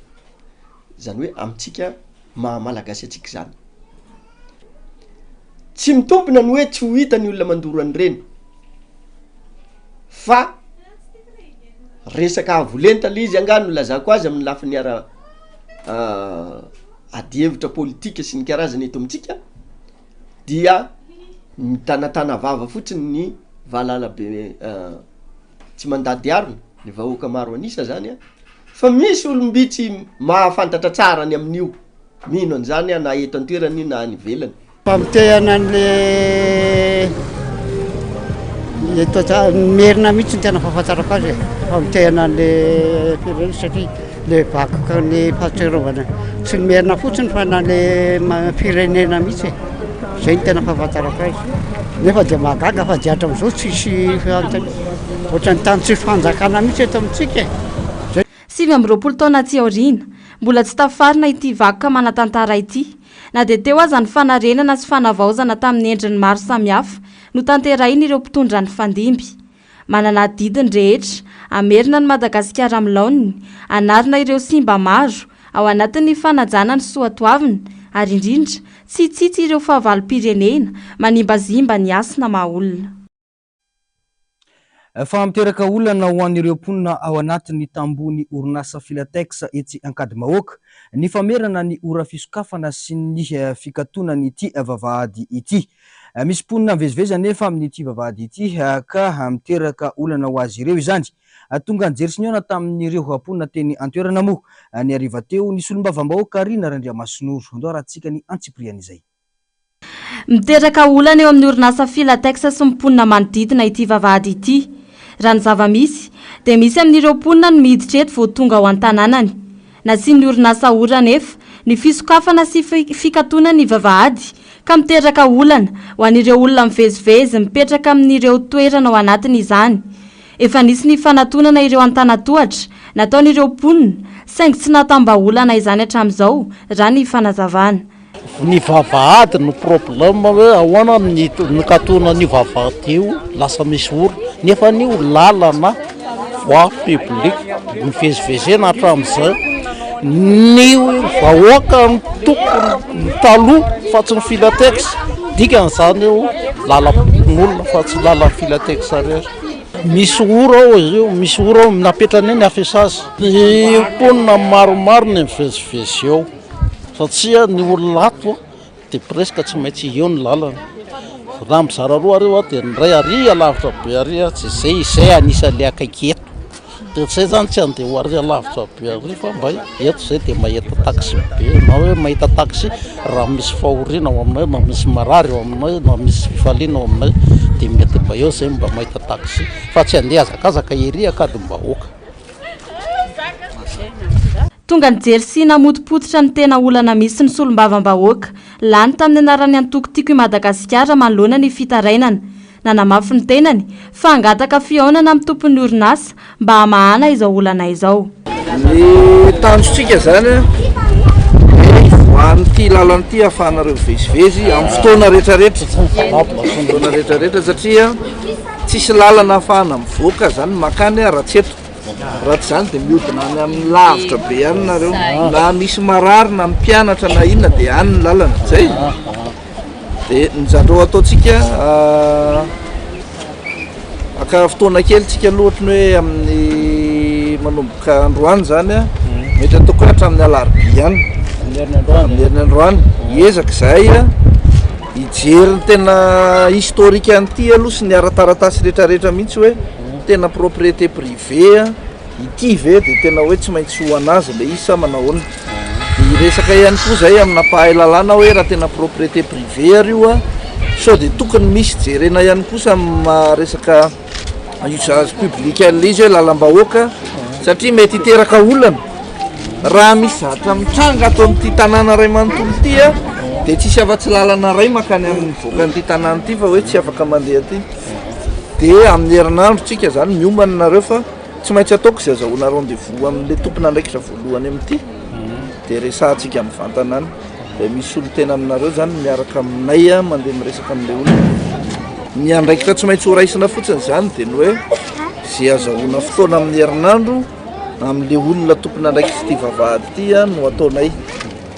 zany hoe amintsika maha-malagasy atsika zany. Tsy mitombina ny hoe tsy ho hita ny olona mandoro an'ireny fa resaka avolenta le izy angano lazako azy amin'ny lafiny adievitra politika sy ny karazany eto amintsika dia mitanatana vava fotsiny ny valalabe tsy mandady arona ny vahoaka maro anisa zany fa misy olombitsy mahafantatra tsara ny amin'io mino an'izany na eto an-toerany na any ivelany. Famitehana an'le merina mihitsy ny tena fahafantarako azy, famitehana an'le firenena satria le vakoka ny fahatsiarovana tsy ny merina fotsiny fa na le firenena mihitsy, zay ny tena fahafantarako azy. Nefa dia mahagaga fa dia hatramin'izao tsisy ohatran'ny tany tsy fanjakana mihitsy eto amintsika. 20 taona aty aoriana mbola tsy tafarina ity vakoka manan-tantara ity, na dia teo aza ny fanarenana sy fanavaozana tamin'ny endriny maro samihafa no tanterahiny ireo mpitondra ny fandimby. Manana didiny rehetra, amerina ny Madagasikara amin'ny laoniny, anarina ireo simba maro ao anatin'ny fanajana ny soatoaviny ary indrindra tsy hitsitsy ireo fahavalo-pirenena manimbazimba ny asina maha-olona. Fa miteraka olana ho an'ireo mponina ao anatin'ny tambony orinasa Filatex etsy Ankadimahoaka ny famerana ny ora fisokafana sy ny fikatona ity vavahady ity. misy mponina mivezivezy nefa amin'ity vavahady ity ka miteraka olana ho azy ireo izany. Tonga nijerisiniona tamin'ireo mponina teny antoerana moa ny ariva teo ny solombavam-bahoaka Rina Randriamasinoro. Andao rahantsika ny antsipriana izay. Miteraka olana eo amin'ny orinasa Filatex sy mponina manodidina ity vavahady ity. Raha ny zava-misy dia misy amin'ireo mponina ny miditra eto vao tonga ao an-tanànany. Nasiany orinasa ora nefa ny fisokafana sy fikatona ny vavahady ka miteraka olana ho an'ireo olona mivezivezy mipetraka amin'ireo toerana ao anatiny izany. Efa nisy ny fanatonana ireo antanatohatra nataon'ireo mponina saingy tsy natambaolana izany hatramin'izao raha ny fanazavana. Ny vavahady no problème hoe ahoana ny katona ny vavahady io lasa misy ora nefa ny lalana voie publique mivezivezena hatramin'izay ny vahoaka ny tokony taloha fa tsy ny Filatex dikan'izany io lalan'olona fa tsy lalan'ny Filatex rehetra. Misy ora ao izy io, misy ora ao napetrany ny afesa azy. Ny mponina maromaro ny mivezivezy eo satria ny olona ato dia presque tsy maintsy eo ny lalana. Raha mizara roa reo dia ny ray arya lavitra be arya tsy izay anisan'ilay akaiky eto. Dia izay zany tsy andeha ho arya lavitra be arya fa mba eto izay dia mahita taxi be na hoe mahita taxi raha misy fahoriana ao aminay na misy marary ao aminay na misy fifaliana ao aminay dia mety mba eo izay mba mahita taxi fa tsy andeha azakazaka ery akadimbahoaka. Tonga nijery sy namotipototra ny tena olana misy ny solombavam-bahoaka lany tamin'ny anarany antoko tiako i Madagasikara manoloana ny fitarainana. Nanamafy ny tenany fa angataka fihaonana amin'ny tompon'ny orinasa mba hamahana izao olana izao. Ny tanjotsika zany voan'ity lalanyity ahafahanareo vezivezy amin'ny fotoana rehetrarehetra satria tsisy lalana ahafahana mivoaka zany makany raha tsy eto. Raha tsy zany dia mihodina any amin'ny lavitra be any nareo na misy marary na mpianatra na inona dia any ny lalana zay. Dia nizandreo ataontsika aka fotoana kely tsika loatra ny hoe amin'ny manomboka androany zany mety ataoko hatramin'ny alarobia any amin'ny herin'ny androany hiezaka izay hijery ny tena historique an'ity aloha sy ny ara-taratasy rehetrarehetra mihitsy hoe tena propriété privé ity ve dia tena hoe tsy maintsy ho anazy le izy sa manahoana. Dia resaka ihany koa zay amina pahalalana hoe raha tena propriété privé ary io sao dia tokony misy jerena ihany koa sa resaka usage public izy hoe lalam-bahoaka satria mety hiteraka olana raha misy zatra mitranga ato amin'ity tanàna ray manontolo ity dia tsisy afa-tsy lalana ray makany amin'ny voakan'ity tanàna ity fa hoe tsy afaka mandeha aty. Dia amin'ny herinandro tsika zany miomana nareo fa tsy maintsy ataoko izay azahoana rendez-vous amin'ilay tompona andraikitra voalohany amin'ity dia resahantsika amin'ny vantana any. Dia misy olo tena aminareo zany miaraka aminay mandeha miresaka amin'ilay olona. Ny andraikitra tsy maintsy ho raisina fotsiny zany dia ny hoe izay azahoana fotoana amin'ny herinandro amin'ilay olona tompona andraikitra ity vavahady ity no ataonay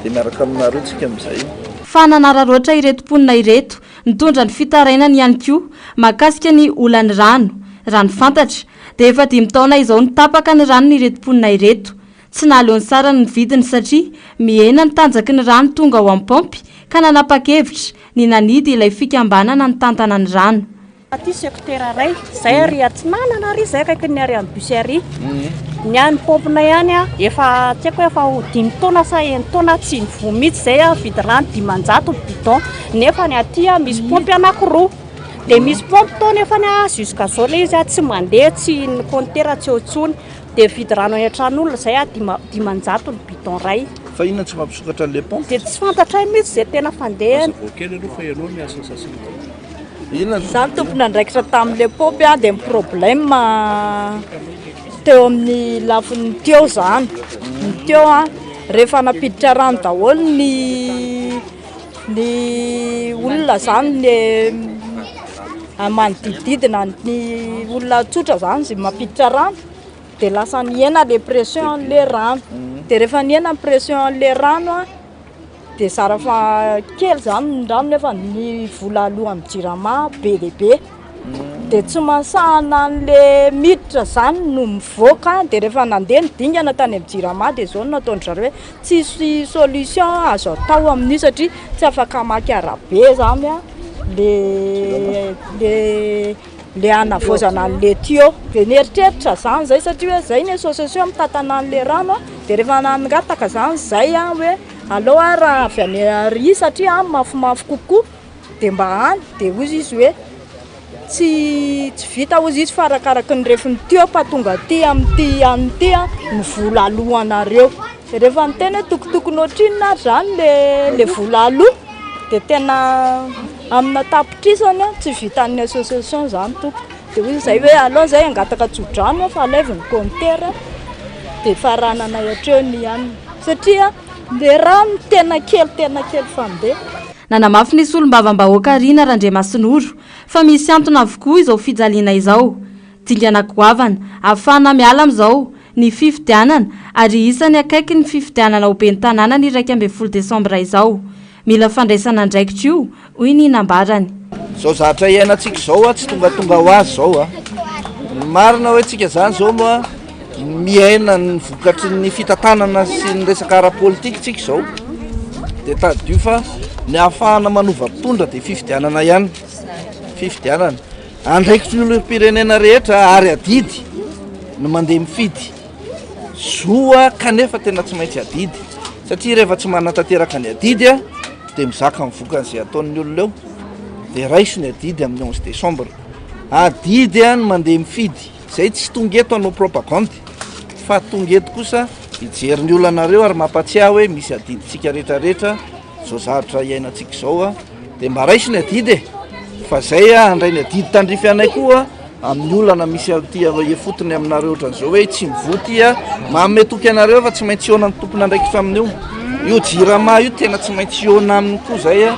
dia miaraka aminareo tsika amin'izay. Fa nanararoatra ireto mponina ireto nitondra ny fitarainany ihany koa mahakasika ny olan'ny rano. Raha ny fantatra dia efa 5 taona izao nitapaka ny rano ireto mponina ireto. Tsy nahaleony sara ny vidiny satria mihena ny tanjaky ny rano tonga ao amin'ny paompy ka nanapa-kevitra ny nanidy ilay fikambanana ny tantana ny rano. Aty sekotera ray zay ary tsy manana ary zay akaiky ny ary amin'ny bus ary ny any paompina ihany efa tsy haiko efa 5 taona sa 1 taona tsy nivoha mihitsy zay vidy rano 500 bidon nefa ny aty misy paompy anankiroa dia misy paompy tao nefa jusqu'à zao le izy tsy mandeha tsy ny compteur tsy otsony dia vidy rano any an-tran'olona zay 500 ny bidon ray. Fa inona tsy mampisokatra an'ilay paompy? Dia tsy fantatra mihitsy zay tena fandehany. Kely aloha fa ianao miasa sasany. Zany tompona andraikitra tamin'ilay paompy dia ny problème teo amin'ny lafiny teo zany. Ny teo rehefa napiditra rano daholo ny olona zany manodididina ny olona tsotra zany zay mampiditra rano dia lasa niena le pression an'ilay rano. Dia rehefa niena ny pression an'ilay rano dia zara fa kely zany ny rano nefa ny vola aloha amin'ny jirama be dia be. Dia tsy masahana an'ilay miditra zany no mivoaka dia rehefa nandeha ny dingana tany amin'ny jirama dia zao nataony zareo hoe tsisy solution azo atao amin'io satria tsy afaka maka arabe zany le anavozana an'le tio de nieritreritra zany zay satria hoe zay ny association mitatana an'le rano de rehefa nangataka zany zay hoe aloha raha avy any ary satria mafimafy kokoa de mba any de ozy izy hoe tsy vita ozy izy farakaraky ny refiny tio fa tonga ty amty anyty ny vola aloha anareo de rehefa miteny hoe tokotokony ohatrinona zany le vola aloha de tena amina tapitrisany tsy vitan'ny association zany toko de ozy zay hoe aloha zay angataka tsodrano fa aleviny compteur de faranana hatreny ihany satria le rano tena kely fandeha. Nanamafy nisy olom-bavambahoaka Rina Randriamasinoro fa misy antony avokoa izao fijaliana izao. Dingana goavana afana miala amin'izao ny fifidianana ary isany akaiky ny fifidianana ho ben'ny tanàna ny 12 Desambra izao. Mila fandraisana ndraikitra io hoy ny nambarany. Zao zatra iainantsika zao tsy tongatonga ho azy zao marina hoe tsika zany zao moa miaina ny vokatry ny fitantanana sy ny resaka ara-politika tsika zao de tadio fa ny ahafahana manova tondra de fifidianana ihany fifidianana andraikitry ny pirenena rehetra ary adidy no mandeha mifidy zoa kanefa tena tsy maintsy adidy satria rehefa tsy manatanteraka ny adidy de mizaka mivokan'izay ataon'ny olona eo de raisy ny adidy amin'ny 11 Desambra adidy no mandeha mifidy zay tsy tongeto hanao propagande fa tongeto kosa hijery olona nareo ary mampatsiahy hoe misy adiditsika rehetrarehetra zao zatra iainantsika zao de mba raisy ny adidy fa zay andray ny adidy tandrify anay koa amin'ny olana misy aty efotony aminareo ohatran'izao hoe tsy mivoty mametoky anareo fa tsy maintsy iona ny tompony andraikitra amin'io io jirama io tena tsy maintsy iona aminy koa zay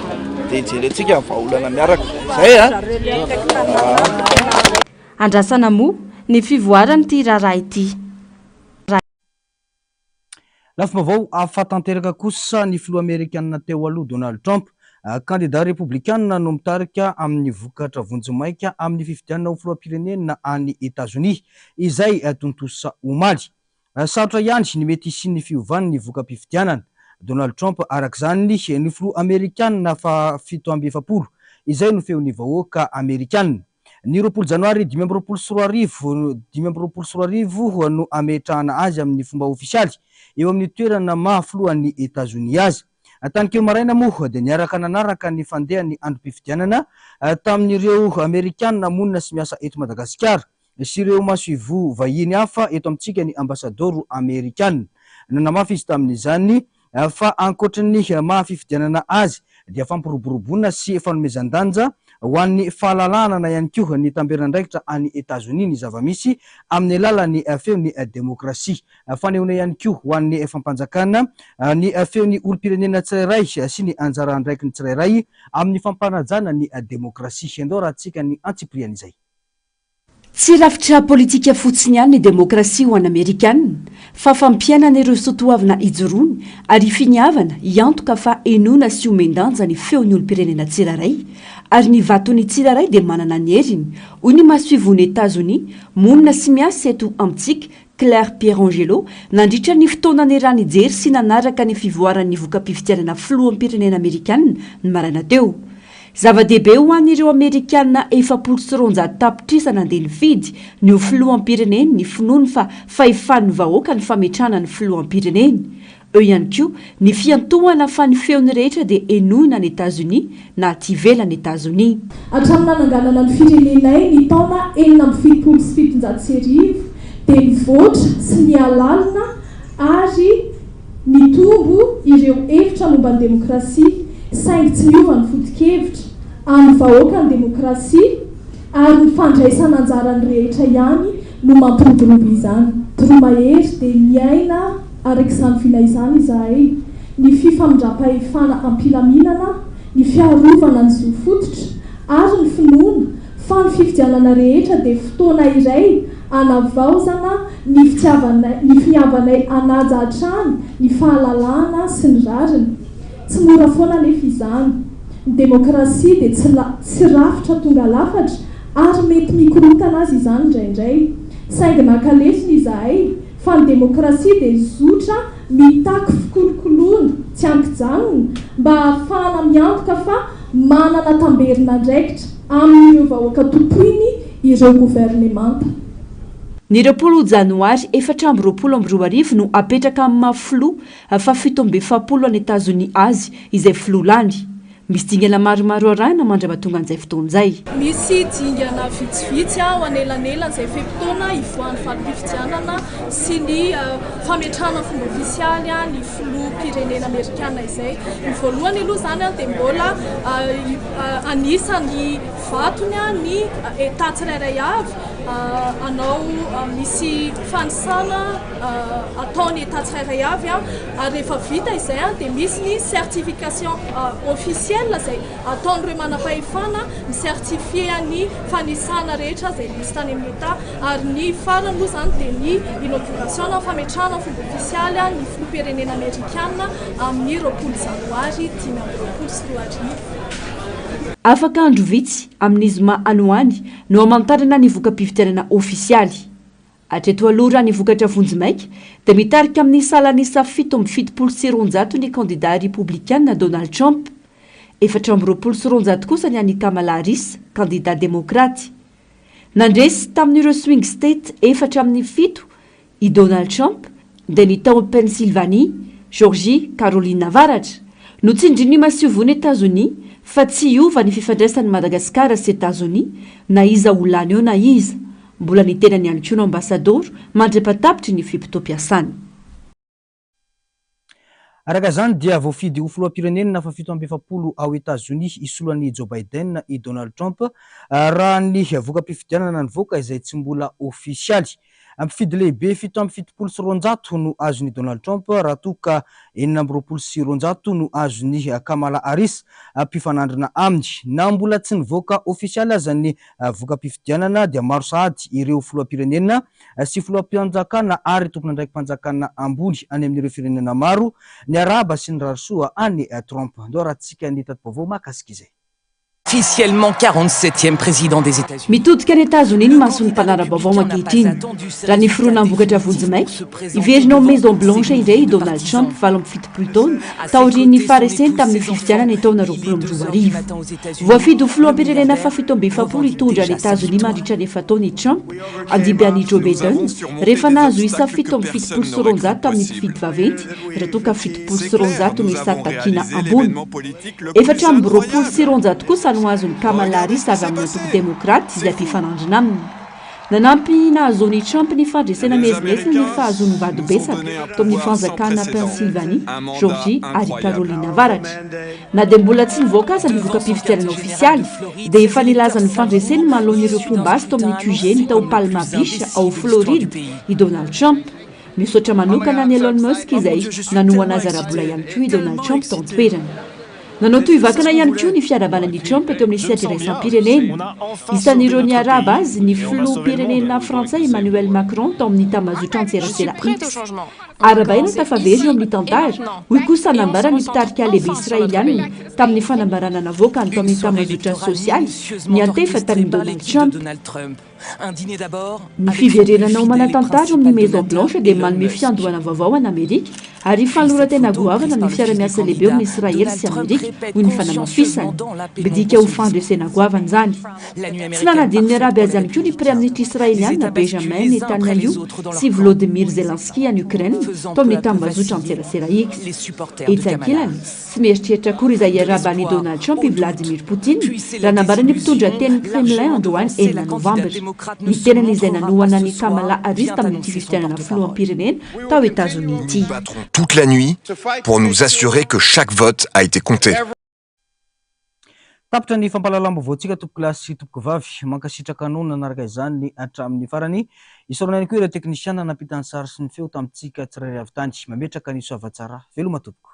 de jerentsika vahaolana miaraka zay Andrasana moa ny fivoarany ty raharaha ity. Lafim-baovao ahafatanteraka kosa ny filoha amerikanina teo aloha Donald Trump candidat républicain no mitarika amin'ny vokatra vonjimaika amin'ny fifidianana ho filoham-pirenena any États-Unis izay tontosa omaly. Sarotra ihany ny mety hisin'ny fiovan'ny voka-pifidianana. Donald Trump arak'izany ny filoha amerikanina fa 770 izay no feon'ny vahoaka amerikanina. Ny 20 Janoary 2024 no ametrahana azy amin'ny fomba ofisialy eo amin'ny toerana mahafilohan'ny États-Unis azy. Tanikeo maraina moa de niaraka nanaraka ny fandehan'ny androm-pifidianana tamin'ireo amerikanina monina sy miasa eto Madagasikara sy ireo masoivo vahiny hafa eto amintsika ny ambasadoro amerikanina. Nanamafy izy tamin'izany fa ankoatran'ny mahafifidianana azy dia fampiroboroboana sy fanomezan-danja ho an'ny fahalalahana na ihany koa ny tamberandraikitra any États-Unis ny zava-misy amin'ny alalan'ny feon'ny demokrasia. Fanehoana ihany koa ho an'ny fampanjakana ny feon'ny olo-pirenena tsirairay sy ny anjara andraiky ny tsirairay amin'ny fampanajana ny demokrasia. Andao raha tsika ny antsipriany izay. Tsy rafitra politika fotsiny ihany ny demokrasia ho an'ny Amerikanina fa fampiainana ireo soatoavina ijoroany ary finiavana iantoka fa enoana sy omendanja ny feon'ny olo-pirenena tsirairay ary ny vatony tsirairay dia manana ny heriny hoy ny masoivon'ny États-Unis monina sy miasa eto amintsika Claire Pierangelo nandritra ny fotoana ny rany jery sy nanaraka ny fivoaran'ny voka-pifidianana filoham-pirenena Amerikanina ny maraina teo. Zava-dehibe ho an'ireo Amerikanina 400 tapitrisana andeha nifidy ny ho filoham-pirenena ny finoany fa fahefan'ny vahoaka ny fametrahana ny filoham-pirenena. Eo ihany koa ny fiantohana fa ny feony rehetra dia enoina ny États-Unis na aty ivelan'ny États-Unis. Hatramin'ny nananganana ny firenenay ny taona 1770 dia nivoatra sy nialalina ary nitombo ireo hevitra momba ny demokrasia saingy tsy miova ny foto-kevitra amin'ny vahoaka ny demokrasia ary ny fandraisana anjarany rehetra ihany no mampiroborobo izany. Doromahery dia miaina arak'izany finaizany izahay ny fifamindrampahefana ampilaminana ny fiarovana ny zo fototra ary ny finoana fa ny fifidianana rehetra dia fotoana iray anavaozana ny finiavanay anaja hatrany ny fahalalahana sy ny rariny. Tsy mora foana nefa izany. Ny demokrasia dia tsy rafitra tonga lafatra ary mety mikorotana azy izany indraindray. Saingy nakalesiny izahay fa ny demokrasia dia zotra mitaky fikolokoloana tsy ankijanona mba ahafahana miantoka fa manana tamberina ndraikitra amin'ireo vahoaka topoiny ireo governemanta. Ny 20 janoary 2024 no apetraka amin'ny mafloa fa 17 any Etazonia azy izay filohalany. Misy dingana maromaro arahina mandrapatonga an'izay fotoan'izay. Misy dingana vitsivitsy ho anelanelana izay fe-potoana ivoan'ny falim-pifidianana sy ny fametrahana fomba ofisialy ny filoham-pirenena amerikana izay. Ny voalohany aloha zany dia mbola anisan'ny vatony ny État tsirairay avy anao misy fanisana ataony État tsirairay avy ary rehefa vita izay dia misy ny certification officielle zay ataon'ireo manam-pahefana ny certifie ny fanisana rehetra zay misy tany amin'ny État ary ny farany moa zany dia ny inauguration fametrahana fomba ofisialy ny filoham-pirenena amerikana amin'ny 20 janoary 2024. Afaka andro vitsy amin'izy anoany no amantarana ny voka-pifidianana ofisialy. Hatreto aloha raha ny vokatra vonjimaika dia mitarika amin'ny salanisa 770 ny candidat républicain Donald Trump, 420 kosa ny an'ny Kamala Harris, candidat démocrate. Nandresy tamin'ireo swing state 47 i Donald Trump dia ny tao Pennsylvanie, Georgie, Caroline avaratra no tsindriny masiovony Etazonia fa tsy iova ny fifandraisan'ny Madagasikara sy Etazonia na iza olany eo na iza. Mbola ny tenany ihany koa ambassador mandra-patapitry ny fipitoam-piasany. Araka zany dia voafidy ho filoham-pirenena fa 770 ao Etazonia isoloan'i Joe Biden i Donald Trump raha ny voka-pifidianana nivoaka izay tsy mbola ofisialy. Ampifidy lehibe 770 no azon'i Donald Trump raha toa ka 420 no azon'i Kamala Harris mpifanandrina aminy. Na mbola tsy nivoaka ofisialy aza ny voka-pifidianana dia maro sahady ireo filoham-pirenena sy filoham-panjakana ary tompon'andraiki-panjakana ambony any amin'ireo firenena maro ny araba sy ny rarisoa any Trump. Ndo raha tsika ny tati-baovao mahakasika izay. Officiellement 47e président des États-Unis. Mitodika ny Etazonia ny masony mpanara-baovao ankehitriny. Raha ny foroana vokatra vonjimaika, iverina ao Maison Blanche indray Donald Trump 77 taona taorian'ny fahareseny tamin'ny fifidianana taona 2024. Voafidy ho filoham-pirenena fa 770 hitondra ny Etazonia mandritra ny efataony Trump andibian'ny Joe Biden rehefa nahazo isa 770 tamin'ny mpifidy vaventy raha toa ka 770 no isa takina ambony. 420 kosa no azon'ny Kamala Harris avy amin'ny antoko demokraty izay mpifanandrina aminy. Nanampy nahazony Trump ny fandresena mezimesy ny fahazony vady betsaka tao amin'ny fanjakana Pennsylvanie, Georgie ary Caroline avaratra. Na dia mbola tsy nivoaka aza ny voka-pifidianana ofisialy dia efa nilaza ny fandreseny manoloan'ireo mpombazy tao amin'ny QG tao Palma Beach ao Floride i Donald Trump. Misaotra manokana ny Elon Musk izay nanohana azy arabola ihany koa i Donald Trump tao an-toerana. Nanao toy vakana ihany koa ny fiarabanan'ny Trump teo amin'ny siatra iraisam-pirenena. Isan'ireo ny araba azy ny filoham-pirenena frantsay Emmanuel Macron tao amin'ny tambazotra an-tserasera X. Arabaina tafaverina eo amin'ny tantara, hoy kosa nambara ny mpitarika lehibe israeliana tamin'ny fanambarana navoaka tao amin'ny tambazotra sosialy ny antefa tamin'ny Donald Trump. Ny fiverenana ao manatantara amin'ny Maison Blanche dia manome fiandohana vaovao an'Amerika ary fanoloran-tena goavana ny fiara-miasa lehibe ao amin'ny Israely sy Amerika hoy ny fanamafisany. Bidika ho fandresena goavana zany. Tsy nanadino ny araby azy ihany koa ny pré-ministre israeliana Benjamin Netanyahu sy Volodymyr Zelensky any Ukraine tao amin'ny tambazotra an-tserasera X. Etsy ankilany, tsy mieritreritra akory izay araban'i Donald Trump i Vladimir Poutine raha nambara-ny mpitondra teny Kremlin androany 9 novambra. Ny tenany izay nanohana ny Kamala Harris tamin'ny fifidianana filoham-pirenena tao États-Unis ity. Toute la nuit pour nous assurer que chaque vote a été compté. Tapitra ny fampalalam-baovao tsika tompoko lahy sy tompoko vavy mankasitraka anona nanaraka izany hatramin'ny farany isaorana ihany koa ireo teknisiana nampitany sary sy ny feo tamintsika tsirairay avy tany mametraka ny soavatsara veloma tompoko.